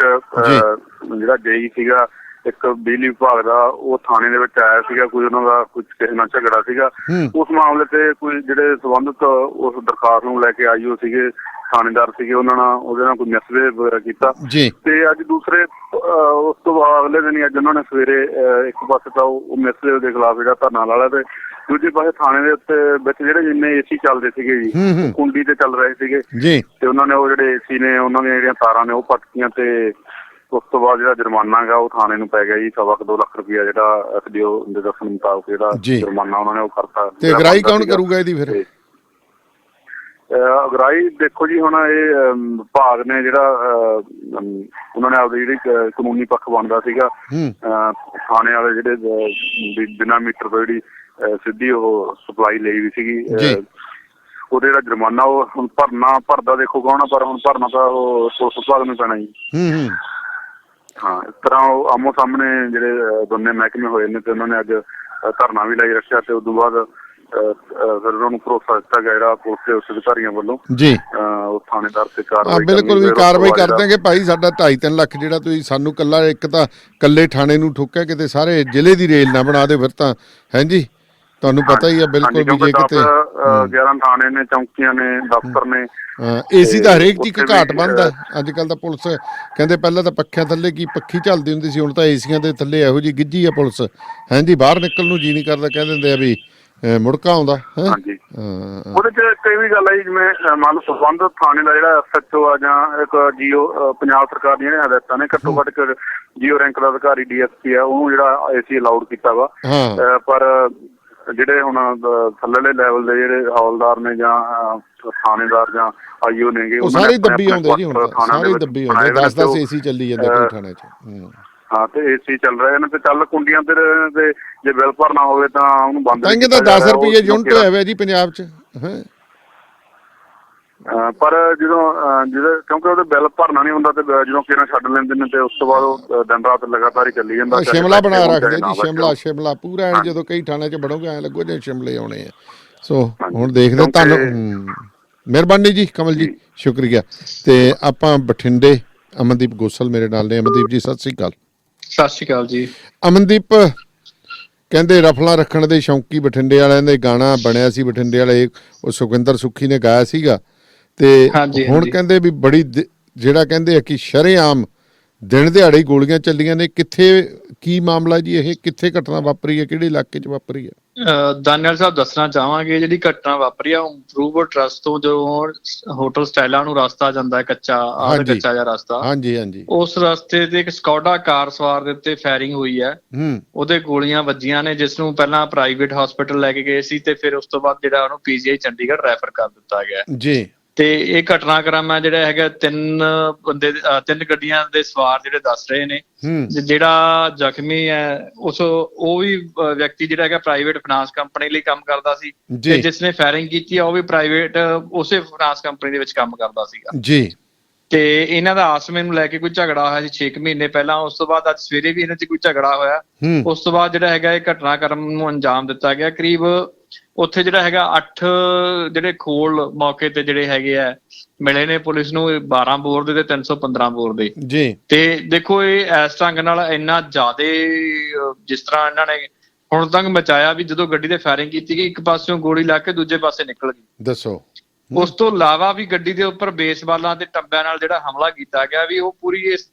ਜਿਹੜਾ ਜੇਈ ਸੀਗਾ ਇੱਕ ਬਿਜਲੀ ਵਿਭਾਗ ਦਾ, ਉਹ ਥਾਣੇ ਦੇ ਵਿੱਚ ਆਇਆ ਸੀਗਾ। ਕੋਈ ਉਹਨਾਂ ਦਾ ਕੁਝ ਕਿਸੇ ਨਾਲ ਝਗੜਾ ਸੀਗਾ। ਉਸ ਮਾਮਲੇ ਤੇ ਕੋਈ ਜਿਹੜੇ ਸੰਬੰਧਿਤ ਉਸ ਦਰਖਾਸਤ ਨੂੰ ਲੈ ਕੇ ਆਈਓ ਸੀਗੇ ਥਾਣੇਦਾਰ ਸੀਗੇ, ਉਹਨਾਂ ਨਾਲ ਉਹਦੇ ਨਾਲ ਕੋਈ ਮਿਸਬਿਹੇਵ ਵਗੈਰਾ ਕੀਤਾ ਤੇ ਅੱਜ ਦੂਸਰੇ ਉਸ ਤੋਂ ਅਗਲੇ ਦਿਨ ਹੀ ਅੱਜ ਉਹਨਾਂ ਨੇ ਸਵੇਰੇ ਇੱਕ ਪਾਸੇ ਤਾਂ ਉਹ ਮਿਸਬਿਹੇਵ ਦੇ ਖਿਲਾਫ ਜਿਹੜਾ ਧਰਨਾ ਲਾ ਲਿਆ ਤੇ ਦੂਜੇ ਪਾਸੇ ਥਾਣੇ ਦੇ ਉੱਤੇ ਵਿੱਚ ਜਿਹੜੇ ਜਿੰਨੇ AC ਚੱਲਦੇ ਸੀਗੇ ਜੀ ਕੁੰਡੀ ਤੇ ਚੱਲ ਰਹੇ ਸੀਗੇ ਤੇ ਉਹਨਾਂ ਨੇ ਉਹ ਜਿਹੜੇ AC ਨੇ ਉਹਨਾਂ ਦੀਆਂ ਜਿਹੜੀਆਂ ਤਾਰਾਂ ਨੇ ਉਹ ਪੱਟੀਆਂ ਤੇ ਉਸ ਤੋਂ ਬਾਅਦ ਜਿਹੜਾ ਜੁਰਮਾਨਾ ਗਾ ਉਹ ਥਾਣੇ ਨੂੰ ਪੈ ਗਿਆ ਜੀ 2.25 ਲੱਖ ਰੁਪਇਆ, ਜਿਹੜਾ SDO ਦੇ ਦੱਸਣ ਮੁਤਾਬਕ ਜਿਹੜਾ ਜੁਰਮਾਨਾ ਉਹਨਾਂ ਨੇ ਉਹ ਕਰਤਾ। ਤੇ ਅਗਰਾਈ ਕੌਣ ਕਰੂਗਾ ਇਹਦੀ ਫਿਰ? ਅਗਰਾਈ ਦੇਖੋ ਜੀ ਹੁਣ ਇਹ ਵਿਭਾਗ ਨੇ ਜਿਹੜਾ ਉਹਨਾਂ ਨੇ ਆਪਦੀ ਜਿਹੜੀ ਕਾਨੂੰਨੀ ਪੱਖ ਬਣਦਾ ਸੀਗਾ ਥਾਣੇ ਵਾਲੇ ਜਿਹੜੇ ਬਿਨਾਂ ਮੀਟਰ ਤੋਂ ਜਿਹੜੀ ਸਿੱਧੀ ਉਹ ਸਪਲਾਈ ਲਈ ਵੀ ਸੀਗੀ, ਉਹਦੇ ਜਿਹੜਾ ਜੁਰਮਾਨਾ ਉਹ ਹੁਣ ਭਰਦਾ ਦੇਖੋ ਕੌਣ, ਪਰ ਹੁਣ ਭਰਨਾ ਤਾਂ ਉਹ ਪੁਲਿਸ ਵਿਭਾਗ ਨੂੰ ਪੈਣਾ ਜੀ। ਹਾਂ, ਇਸ ਤਰ੍ਹਾਂ ਉਹ ਆਮੋ ਸਾਹਮਣੇ ਜਿਹੜੇ ਦੋਨੇ ਮਹਿਕਮੇ ਹੋਏ ਨੇ ਤੇ ਉਹਨਾਂ ਨੇ ਅੱਜ ਧਰਨਾ ਵੀ ਲਾਈ ਰੱਖਿਆ ਤੇ ਉਸ ਤੋਂ ਬਾਅਦ ਫਿਰ ਉਹਨਾਂ ਨੂੰ ਭਰੋਸਾ ਦਿੱਤਾ ਗਿਆ ਜਿਹੜਾ ਪੁਲਿਸ ਦੇ ਉੱਚ ਅਧਿਕਾਰੀਆਂ ਵੱਲੋਂ ਉਹ ਥਾਣੇਦਾਰ ਤੇ ਕਾਰਵਾਈ ਬਿਲਕੁਲ ਵੀ ਕਾਰਵਾਈ ਕਰ ਦਿਆਂਗੇ ਭਾਈ। ਸਾਡਾ 2.5-3 ਲੱਖ ਜਿਹੜਾ ਤੁਸੀਂ ਸਾਨੂੰ ਕੱਲਾ ਇੱਕ ਤਾਂ ਕੱਲੇ ਥਾਣੇ ਨੂੰ ਠੋਕਿਆ, ਕਿਤੇ ਸਾਰੇ ਜ਼ਿਲ੍ਹੇ ਦੀ ਰੇਲ ਨਾ ਬਣਾ ਦੇ ਫਿਰ ਤਾਂ ਹੈ ਜੀ। ਤੁਹਾਨੂੰ ਪਤਾ ਹੀ ਆ ਬਿਲਕੁਲ ਵੀ ਜੇ ਕਿਤੇ 11 ਥਾਣੇ ਨੇ, ਚੌਂਕੀਆਂ ਨੇ, ਦਫ਼ਤਰ ਨੇ, AC ਦਾ ਹਰੇਕ ਚੀਜ਼ ਘਾਟ ਬਣਦਾ ਅੱਜ ਕੱਲ ਤਾਂ। ਪੁਲਿਸ ਕਹਿੰਦੇ ਪਹਿਲਾਂ ਤਾਂ ਪੱਖਿਆਂ ਥੱਲੇ ਕੀ ਪੱਖੀ ਚੱਲਦੀ ਹੁੰਦੀ ਸੀ, ਹੁਣ ਤਾਂ ACਆਂ ਦੇ ਥੱਲੇ ਇਹੋ ਜਿਹੀ ਗਿੱਜੀ ਆ ਪੁਲਿਸ ਹੈ ਜੀ, ਬਾਹਰ ਨਿਕਲਣ ਨੂੰ ਜੀ ਨਹੀਂ ਕਰਦਾ। ਕਹਿ ਦਿੰਦੇ ਆ ਵੀ ਮੁੜਕਾ ਆਉਂਦਾ। ਹਾਂਜੀ, ਉਹਦੇ ਚ ਕਈ ਵੀ ਗੱਲ ਆਈ ਜਿਵੇਂ ਮੰਨ ਲਓ ਸੰਬੰਧਿਤ ਥਾਣੇ ਦਾ ਜਿਹੜਾ SHO ਆ ਜਾਂ ਇੱਕ GO ਪੰਜਾਬ ਸਰਕਾਰ ਦੀਆਂ ਜਿਹੜੀਆਂ ਹਦਾਇਤਾਂ ਨੇ ਘੱਟੋ ਘੱਟ GO ਰੈਂਕ ਦਾ ਅਧਿਕਾਰੀ DSP ਆ ਉਹਨੂੰ ਜਿਹੜਾ AC ਅਲਾਉਡ ਕੀਤਾ ਵਾ, ਪਰ ਜਿਹੜੇ ਹੁਣ ਥੱਲੇਲੇ ਲੈਵਲ ਦੇ ਜਿਹੜੇ ਹੌਲਦਾਰ ਨੇ ਜਾਂ ਥਾਣੇਦਾਰ ਜਾਂ IO ਨੇਗੇ ਉਹ ਸਾਰੇ ਦੱਬੀ ਆਉਂਦੇ ਜੀ। ਹੁਣ ਸਾਰੇ ਦੱਬੀ ਆਉਂਦੇ 10-10 AC ਚੱਲੀ ਜਾਂਦੇ ਕੋਈ ਥਾਣੇ 'ਚ। ਹਾਂ, ਤੇ AC ਚੱਲ ਰਹੇ ਨੇ ਤੇ ਚੱਲ ਕੁੰਡੀਆਂ ਤੇ ਜੇ ਬਿੱਲ ਭਰਨਾ ਹੋਵੇ ਤਾਂ ਉਹਨੂੰ ਬੰਦ ਤਾਂ 10 ਰੁਪਏ ਯੂਨਿਟ ਹੋਇਆ ਜੀ ਪੰਜਾਬ 'ਚ। ਪਰ ਜਦੋਂ ਕਿਉਂਕਿ ਉਹਦੇ ਬਿੱਲ ਭਰਨਾ ਨਹੀਂ ਹੁੰਦਾ ਤੇ ਜਦੋਂ ਕਿਹਨਾਂ ਛੱਡ ਲੈਂਦੇ ਨੇ ਤੇ ਉਸ ਤੋਂ ਬਾਅਦ ਉਹ ਦਿਨ ਰਾਤ ਲਗਾਤਾਰ ਹੀ ਚੱਲੀ ਜਾਂਦਾ। ਸ਼ਿਮਲਾ ਬਣਾ ਰੱਖਦੇ ਜੀ, ਸ਼ਿਮਲਾ ਪੂਰਾ ਜਦੋਂ ਕਈ ਥਾਣੇ 'ਚ ਵੜੋਗੇ ਐਂ ਲੱਗੋ ਜਿਵੇਂ ਸ਼ਿਮਲੇ ਆਉਣੇ ਆ। ਸੋ ਹੁਣ ਦੇਖਦੇ। ਤੁਹਾਨੂੰ ਮਿਹਰਬਾਨੀ ਜੀ ਕਮਲ ਜੀ, ਸ਼ੁਕਰੀਆ। ਤੇ ਆਪਾਂ ਬਠਿੰਡੇ ਅਮਨਦੀਪ ਗੋਸਲ ਮੇਰੇ ਨਾਲ ਨੇ। ਅਮਨਦੀਪ ਜੀ ਸਤਿ ਸ੍ਰੀ ਅਕਾਲ। ਸਤਿ ਸ਼੍ਰੀ ਅਕਾਲ ਜੀ। ਅਮਨਦੀਪ ਕਹਿੰਦੇ ਰਫਲਾਂ ਰੱਖਣ ਦੇ ਸ਼ੌਂਕੀ ਬਠਿੰਡੇ ਵਾਲਿਆਂ ਦੇ ਗਾਣਾ ਬਣਿਆ ਸੀ, ਬਠਿੰਡੇ ਵਾਲੇ ਉਹ ਸੁਖਵਿੰਦਰ ਸੁੱਖੀ ਨੇ ਗਾਇਆ ਸੀਗਾ ਤੇ ਹੁਣ ਕਹਿੰਦੇ ਵੀ ਬੜੀ ਜਿਹੜਾ ਕਹਿੰਦੇ ਆ ਕਿ ਸ਼ਰੇਆਮ ਦਿਨ ਦਿਹਾੜੇ ਗੋਲੀਆਂ ਚੱਲੀਆਂ ਨੇ। ਕਿੱਥੇ ਕੀ ਮਾਮਲਾ ਜੀ? ਇਹ ਕਿੱਥੇ ਘਟਨਾ ਵਾਪਰੀ ਹੈ, ਕਿਹੜੇ ਇਲਾਕੇ 'ਚ ਵਾਪਰੀ ਹੈ? ਦਾਨਿਆਲ ਸਾਹਿਬ ਦੱਸਣਾ ਚਾਹਾਂਗੇ ਜਿਹੜੀ ਘਟਨਾ ਵਾਪਰੀ ਆ ਇੰਪਰੂਵਰ ਟਰਸਟ ਤੋਂ ਜੋ ਹੋਟਲ ਸਟਾਈਲਾਂ ਨੂੰ ਰਸਤਾ ਜਾਂਦਾ ਕੱਚਾ ਜਿਹਾ ਰਸਤਾ, ਉਸ ਰਸਤੇ ਤੇ ਇੱਕ ਸਕੌਡਾ ਕਾਰ ਸਵਾਰ ਦੇ ਉੱਤੇ ਫਾਇਰਿੰਗ ਹੋਈ ਹੈ। ਉਹਦੇ ਗੋਲੀਆਂ ਵੱਜੀਆਂ ਨੇ, ਜਿਸ ਨੂੰ ਪਹਿਲਾਂ ਪ੍ਰਾਈਵੇਟ ਹਸਪੀਟਲ ਲੈ ਕੇ ਗਏ ਸੀ ਤੇ ਫਿਰ ਉਸ ਤੋਂ ਬਾਅਦ ਜਿਹੜਾ ਉਹਨੂੰ PGI ਚੰਡੀਗੜ੍ਹ ਰੈਫਰ ਕਰ ਦਿੱਤਾ ਗਿਆ ਜੀ। ਤੇ ਇਹ ਘਟਨਾਕ੍ਰਮ ਹੈ ਜਿਹੜਾ ਹੈਗਾ 3 ਗੱਡੀਆਂ ਦੇ ਸਵਾਰ ਜਿਹੜੇ ਦੱਸ ਰਹੇ ਨੇ। ਜਿਹੜਾ ਜ਼ਖਮੀ ਹੈ ਉਹ ਵੀ ਵਿਅਕਤੀ ਜਿਹੜਾ ਹੈਗਾ ਪ੍ਰਾਈਵੇਟ ਫਾਈਨਾਂਸ ਕੰਪਨੀ ਲਈ ਕੰਮ ਕਰਦਾ ਸੀ ਤੇ ਜਿਸ ਨੇ ਫਾਇਰਿੰਗ ਕੀਤੀ ਆ ਉਹ ਵੀ ਪ੍ਰਾਈਵੇਟ ਉਸੇ ਫਾਈਨਾਂਸ ਕੰਪਨੀ ਦੇ ਵਿੱਚ ਕੰਮ ਕਰਦਾ ਸੀਗਾ ਜੀ। ਤੇ ਇਹਨਾਂ ਦਾ ਆਪਸ ਨੂੰ ਲੈ ਕੇ ਕੋਈ ਝਗੜਾ ਹੋਇਆ ਸੀ 6 ਮਹੀਨੇ ਪਹਿਲਾਂ। ਉਸ ਤੋਂ ਬਾਅਦ ਅੱਜ ਸਵੇਰੇ ਵੀ ਇਹਨਾਂ 'ਚ ਕੋਈ ਝਗੜਾ ਹੋਇਆ। ਉਸ ਤੋਂ ਬਾਅਦ ਜਿਹੜਾ ਹੈਗਾ ਇਹ ਘਟਨਾਕ੍ਰਮ ਨੂੰ ਅੰਜਾਮ ਦਿੱਤਾ ਗਿਆ। ਕਰੀਬ ਉੱਥੇ ਜਿਹੜਾ ਹੈਗਾ 8 ਜਿਹੜੇ ਖੋਲ ਮੌਕੇ ਤੇ ਜਿਹੜੇ ਹੈਗੇ ਆ ਮਿਲੇ ਨੇ ਪੁਲਿਸ ਨੂੰ, 12 ਬੋਰ ਦੇ ਤੇ 315 ਬੋਰ ਦੇ ਜੀ। ਤੇ ਦੇਖੋ ਇਹ ਇਸ ਢੰਗ ਨਾਲ ਇੰਨਾ ਜ਼ਿਆਦਾ ਜਿਸ ਤਰ੍ਹਾਂ ਇਹਨਾਂ ਨੇ ਹੁਣ ਤੱਕ ਮਚਾਇਆ ਵੀ ਜਦੋਂ ਗੱਡੀ ਤੇ ਫਾਇਰਿੰਗ ਕੀਤੀ ਗਈ ਇੱਕ ਪਾਸਿਓਂ ਗੋਲੀ ਲੱਗ ਕੇ ਦੂਜੇ ਪਾਸੇ ਨਿਕਲ ਗਈ। ਦੱਸੋ ਉਸ ਤੋਂ ਇਲਾਵਾ ਵੀ ਗੱਡੀ ਦੇ ਉੱਪਰ ਬੇਸਬਾਲਾਂ ਤੇ ਟੱਬਿਆਂ ਨਾਲ ਜਿਹੜਾ ਹਮਲਾ ਕੀਤਾ ਗਿਆ ਵੀ ਉਹ ਪੂਰੀ ਇਸ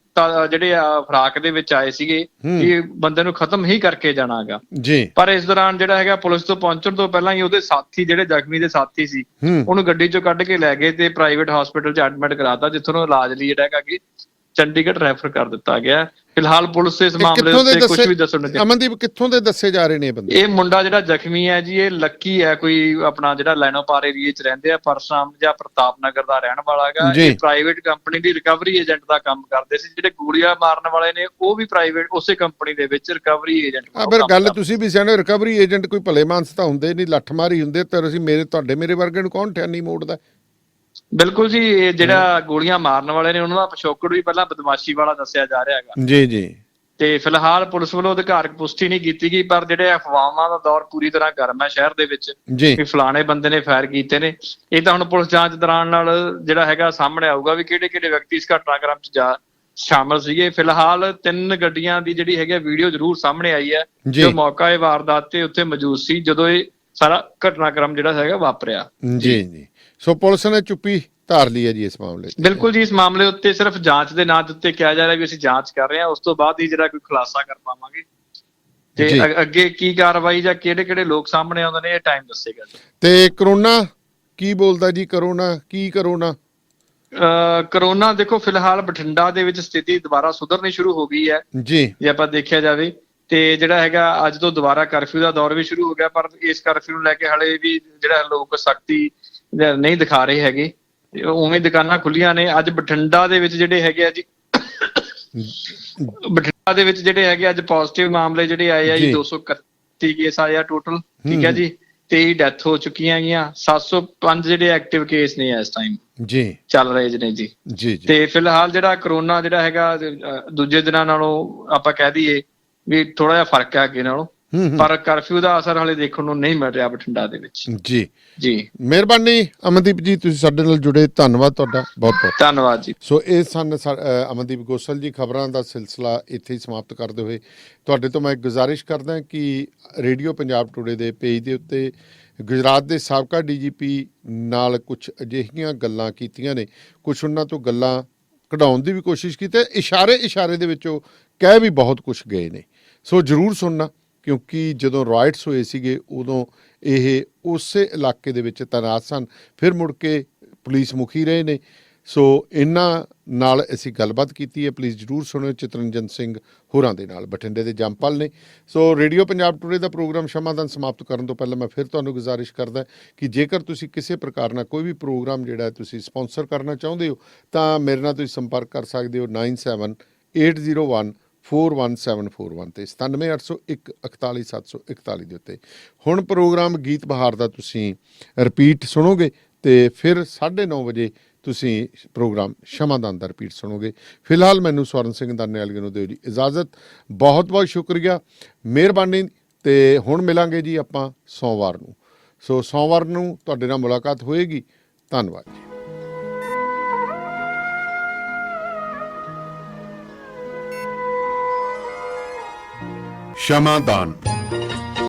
ਜਿਹੜੇ ਫਰਾਕ ਦੇ ਵਿੱਚ ਆਏ ਸੀਗੇ ਕਿ ਬੰਦੇ ਨੂੰ ਖਤਮ ਹੀ ਕਰਕੇ ਜਾਣਾਗਾ ਜੀ। ਪਰ ਇਸ ਦੌਰਾਨ ਜਿਹੜਾ ਹੈਗਾ ਪੁਲਿਸ ਤੋਂ ਪਹੁੰਚਣ ਤੋਂ ਪਹਿਲਾਂ ਹੀ ਉਹਦੇ ਸਾਥੀ ਜਿਹੜੇ ਜ਼ਖਮੀ ਦੇ ਸਾਥੀ ਸੀ ਉਹਨੂੰ ਗੱਡੀ ਚੋਂ ਕੱਢ ਕੇ ਲੈ ਗਏ ਤੇ ਪ੍ਰਾਈਵੇਟ ਹਸਪੀਟਲ 'ਚ ਐਡਮਿਟ ਕਰਾਤਾ, ਜਿੱਥੋਂ ਨੂੰ ਇਲਾਜ ਲਈ ਜਿਹੜਾ ਹੈਗਾ ਕਿ ਚੰਡੀਗੜ੍ਹ ਰੈਫਰ ਕਰ ਦਿੱਤਾ ਗਿਆ। ਫਿਲਹਾਲ ਪੁਲਿਸ ਇਸ ਮਾਮਲੇ ਉੱਤੇ ਕੁਝ ਵੀ ਦੱਸਣ ਨਹੀਂ। ਅਮਨਦੀਪ ਕਿੱਥੋਂ ਦੇ ਦੱਸੇ ਜਾ ਰਹੇ ਨੇ ਇਹ ਬੰਦੇ? ਇਹ ਮੁੰਡਾ ਜਿਹੜਾ ਜ਼ਖਮੀ ਹੈ ਜੀ ਇਹ ਲੱਕੀ ਹੈ, ਕੋਈ ਆਪਣਾ ਜਿਹੜਾ ਲੈਨੋਪਾਰ ਏਰੀਏ 'ਚ ਰਹਿੰਦੇ ਆ, ਪਰਸਰਾਮ ਜਾਂ ਪ੍ਰਤਾਪ ਨਗਰ ਦਾ ਰਹਿਣ ਵਾਲਾ ਹੈਗਾ। ਇਹ ਪ੍ਰਾਈਵੇਟ ਕੰਪਨੀ ਦੀ ਰਿਕਵਰੀ ਏਜੰਟ ਦਾ ਕੰਮ ਕਰਦੇ ਸੀ। ਜਿਹੜੇ ਗੋਲੀਆਂ ਮਾਰਨ ਵਾਲੇ ਨੇ ਉਹ ਵੀ ਪ੍ਰਾਈਵੇਟ ਉਸੇ ਕੰਪਨੀ ਦੇ ਵਿੱਚ ਰਿਕਵਰੀ ਏਜੰਟ। ਫਿਰ ਗੱਲ ਤੁਸੀਂ ਵੀ ਸਿਆਣੇ, ਰਿਕਵਰੀ ਏਜੰਟ ਕੋਈ ਭਲੇ ਮਾਨਸ ਤਾਂ ਹੁੰਦੇ ਨਹੀਂ, ਲੱਠ ਮਾਰੀ ਹੁੰਦੇ। ਤੇ ਅਸੀਂ ਮੇਰੇ ਵਰਗੇ ਨੂੰ ਕੌਣ ਠਿਆਨੀ ਮੋੜਦਾ? ਬਿਲਕੁਲ ਜੀ। ਇਹ ਜਿਹੜਾ ਗੋਲੀਆਂ ਮਾਰਨ ਵਾਲੇ ਨੇ ਉਹਨਾਂ ਦਾ ਪਿਛੋਕੜ ਵੀ ਪਹਿਲਾਂ ਬਦਮਾਸ਼ੀ ਵਾਲਾ ਦੱਸਿਆ ਜਾ ਰਿਹਾ ਹੈਗਾ ਜੀ ਜੀ। ਤੇ ਫਿਲਹਾਲ ਪੁਲਿਸ ਵੱਲੋਂ ਅਧਿਕਾਰਕ ਪੁਸ਼ਟੀ ਨਹੀਂ ਕੀਤੀ ਗਈ, ਪਰ ਜਿਹੜੇ ਅਫਵਾਹਾਂ ਦਾ ਦੌਰ ਪੂਰੀ ਤਰ੍ਹਾਂ ਗਰਮ ਹੈ ਸ਼ਹਿਰ ਦੇ ਵਿੱਚ ਵੀ ਫਲਾਣੇ ਬੰਦੇ ਨੇ ਫਾਇਰ ਕੀਤੇ ਨੇ। ਇਹ ਤਾਂ ਹੁਣ ਪੁਲਿਸ ਜਾਂਚ ਦੌਰਾਨ ਨਾਲ ਜਿਹੜਾ ਹੈਗਾ ਸਾਹਮਣੇ ਆਊਗਾ ਵੀ ਕਿਹੜੇ ਵਿਅਕਤੀ ਇਸ ਘਟਨਾਕ੍ਰਮ 'ਚ ਸ਼ਾਮਲ ਸੀਗੇ। ਫਿਲਹਾਲ 3 ਗੱਡੀਆਂ ਦੀ ਜਿਹੜੀ ਹੈਗੀ ਵੀਡੀਓ ਜ਼ਰੂਰ ਸਾਹਮਣੇ ਆਈ ਹੈ ਜੋ ਮੌਕਾ ਇਹ ਵਾਰਦਾਤ ਤੇ ਉੱਥੇ ਮੌਜੂਦ ਸੀ ਜਦੋਂ ਇਹ ਸਾਰਾ ਘਟਨਾਕ੍ਰਮ ਜਿਹੜਾ ਹੈਗਾ ਵਾਪਰਿਆ ਜੀ ਜੀ। ਸੋ ਪੁਲਿਸ ਨੇ ਚੁੱਪੀ ਧਾਰ ਲਈ ਹੈ ਜੀ ਇਸ ਮਾਮਲੇ 'ਚ? ਬਿਲਕੁਲ ਜੀ। ਇਸ ਮਾਮਲੇ ਉੱਤੇ ਸਿਰਫ ਜਾਂਚ ਦੇ ਨਾਂ ਦੇ ਉੱਤੇ ਕਿਹਾ ਜਾ ਰਿਹਾ ਵੀ ਅਸੀਂ ਜਾਂਚ ਕਰ ਰਹੇ ਹਾਂ, ਉਸ ਤੋਂ ਬਾਅਦ ਹੀ ਜਿਹੜਾ ਕੋਈ ਖੁਲਾਸਾ ਕਰ ਪਾਵਾਂਗੇ ਤੇ ਅੱਗੇ ਕੀ ਕਾਰਵਾਈ ਜਾਂ ਕਿਹੜੇ ਲੋਕ ਸਾਹਮਣੇ ਆਉਂਦੇ ਨੇ ਇਹ ਟਾਈਮ ਦੱਸੇਗਾ। ਤੇ ਕਰੋਨਾ ਕੀ ਬੋਲਦਾ ਜੀ? ਕਰੋਨਾ ਦੇਖੋ ਫਿਲਹਾਲ ਬਠਿੰਡਾ ਦੇ ਵਿੱਚ ਸਥਿਤੀ ਦੁਬਾਰਾ ਸੁਧਰਨੀ ਸ਼ੁਰੂ ਹੋ ਗਈ ਹੈ ਜੀ ਜੇ ਆਪਾਂ ਦੇਖਿਆ ਜਾਵੇ। ਤੇ ਜਿਹੜਾ ਹੈਗਾ ਅੱਜ ਤੋਂ ਦੁਬਾਰਾ ਕਰਫਿਊ ਦਾ ਦੌਰ ਵੀ ਸ਼ੁਰੂ ਹੋ ਗਿਆ, ਪਰ ਇਸ ਕਰਫਿਊ ਨੂੰ ਲੈ ਕੇ ਹਲੇ ਵੀ ਜਿਹੜਾ ਲੋਕ ਸਖਤੀ ਨਹੀਂ ਦਿਖਾ ਰਹੇ ਹੈਗੇ। ਉਵੇਂ ਦੁਕਾਨਾਂ ਖੁੱਲੀਆਂ ਨੇ। ਅੱਜ ਬਠਿੰਡਾ ਦੇ ਵਿੱਚ ਜਿਹੜੇ ਹੈਗੇ ਆ ਜੀ ਅੱਜ ਪੋਜ਼ਿਟਿਵ ਮਾਮਲੇ ਜਿਹੜੇ ਆਏ ਆ ਜੀ 231 ਕੇਸ ਆਏ ਆ ਟੋਟਲ, ਠੀਕ ਹੈ ਜੀ। 23 ਡੈਥ ਹੋ ਚੁੱਕੀਆਂ ਹੈਗੀਆਂ। 705 ਜਿਹੜੇ ਐਕਟਿਵ ਕੇਸ ਨੇ ਇਸ ਟਾਈਮ ਜੀ ਚੱਲ ਰਹੇ ਨੇ ਜੀ। ਤੇ ਫਿਲਹਾਲ ਜਿਹੜਾ ਕਰੋਨਾ ਜਿਹੜਾ ਹੈਗਾ ਦੂਜੇ ਦਿਨਾਂ ਨਾਲੋਂ ਆਪਾਂ ਕਹਿ ਦਈਏ ਵੀ ਥੋੜਾ ਜਿਹਾ ਫਰਕ ਹੈ ਅੱਗੇ ਨਾਲੋਂ, ਪਰ ਕਰਫਿਊ ਦਾ ਅਸਰ ਹਾਲੇ ਦੇਖਣ ਨੂੰ ਨਹੀਂ ਮਿਲ ਰਿਹਾ ਬਠਿੰਡਾ ਦੇ ਵਿੱਚ ਜੀ ਜੀ। ਮਿਹਰਬਾਨੀ ਅਮਨਦੀਪ ਜੀ, ਤੁਸੀਂ ਸਾਡੇ ਨਾਲ ਜੁੜੇ, ਧੰਨਵਾਦ ਤੁਹਾਡਾ, ਬਹੁਤ ਧੰਨਵਾਦ ਜੀ। ਸੋ ਇਹ ਸਨ ਅਮਨਦੀਪ ਗੋਸਲ ਜੀ। ਖਬਰਾਂ ਦਾ ਸਿਲਸਿਲਾ ਇੱਥੇ ਹੀ ਸਮਾਪਤ ਕਰਦੇ ਹੋਏ ਤੁਹਾਡੇ ਤੋਂ ਮੈਂ ਗੁਜ਼ਾਰਿਸ਼ ਕਰਦਾ ਕਿ ਰੇਡੀਓ ਪੰਜਾਬ ਟੂਡੇ ਦੇ ਪੇਜ ਦੇ ਉੱਤੇ ਗੁਜਰਾਤ ਦੇ ਸਾਬਕਾ DGP ਨਾਲ ਕੁਝ ਅਜਿਹੀਆਂ ਗੱਲਾਂ ਕੀਤੀਆਂ ਨੇ, ਕੁਝ ਉਹਨਾਂ ਤੋਂ ਗੱਲਾਂ ਕਢਾਉਣ ਦੀ ਵੀ ਕੋਸ਼ਿਸ਼ ਕੀਤੀ, ਇਸ਼ਾਰੇ ਦੇ ਵਿੱਚ ਉਹ ਕਹਿ ਵੀ ਬਹੁਤ ਕੁਝ ਗਏ ਨੇ। ਸੋ ਜ਼ਰੂਰ ਸੁਣਨਾ, ਕਿਉਂਕਿ ਜਦੋਂ ਰਾਈਟਸ ਹੋਏ ਸੀਗੇ ਉਦੋਂ ਇਹ ਉਸੇ ਇਲਾਕੇ ਦੇ ਵਿੱਚ ਤੈਨਾਤ ਸਨ, ਫਿਰ ਮੁੜ ਕੇ ਪੁਲਿਸ ਮੁਖੀ ਰਹੇ ਨੇ। ਸੋ ਇਹਨਾਂ ਨਾਲ ਅਸੀਂ ਗੱਲਬਾਤ ਕੀਤੀ ਹੈ, ਪਲੀਜ਼ ਜ਼ਰੂਰ ਸੁਣਿਓ। ਚਿਤਰੰਜਨ ਸਿੰਘ ਹੋਰਾਂ ਦੇ ਨਾਲ ਬਠਿੰਡੇ ਦੇ ਜੰਮਪਲ ਨੇ। ਸੋ ਰੇਡੀਓ ਪੰਜਾਬ ਟੂਡੇ ਦਾ ਪ੍ਰੋਗਰਾਮ ਸ਼ਮਾਦਾਨ ਸਮਾਪਤ ਕਰਨ ਤੋਂ ਪਹਿਲਾਂ ਮੈਂ ਫਿਰ ਤੁਹਾਨੂੰ ਗੁਜ਼ਾਰਿਸ਼ ਕਰਦਾ ਕਿ ਜੇਕਰ ਤੁਸੀਂ ਕਿਸੇ ਪ੍ਰਕਾਰ ਨਾਲ ਕੋਈ ਵੀ ਪ੍ਰੋਗਰਾਮ ਜਿਹੜਾ ਤੁਸੀਂ ਸਪਾਂਸਰ ਕਰਨਾ ਚਾਹੁੰਦੇ ਹੋ ਤਾਂ ਮੇਰੇ ਨਾਲ ਤੁਸੀਂ ਸੰਪਰਕ ਕਰ ਸਕਦੇ ਹੋ 9780141741 ਤੇ 9780141741 ਦੇ ਉੱਤੇ। ਹੁਣ ਪ੍ਰੋਗਰਾਮ ਗੀਤ ਬਹਾਰ ਦਾ ਤੁਸੀਂ ਰਿਪੀਟ ਸੁਣੋਗੇ ਤੇ ਫਿਰ 9:30 ਵਜੇ ਤੁਸੀਂ ਪ੍ਰੋਗਰਾਮ ਸ਼ਮਾਦਾਨ ਦਾ ਰਿਪੀਟ ਸੁਣੋਗੇ। ਫਿਲਹਾਲ ਮੈਨੂੰ ਸਵਰਨ ਸਿੰਘ ਦਾਨੇਵਾਲ ਨੂੰ ਦਿਓ ਜੀ ਇਜਾਜ਼ਤ। ਬਹੁਤ ਬਹੁਤ ਸ਼ੁਕਰੀਆ, ਮਿਹਰਬਾਨੀ। ਤੇ ਹੁਣ ਮਿਲਾਂਗੇ ਜੀ ਆਪਾਂ ਸੋਮਵਾਰ ਨੂੰ। ਸੋ ਸੋਮਵਾਰ ਨੂੰ ਤੁਹਾਡੇ ਨਾਲ ਮੁਲਾਕਾਤ ਹੋਏਗੀ। ਧੰਨਵਾਦ ਜੀ। ਸ਼ਮਾਦਾਨ।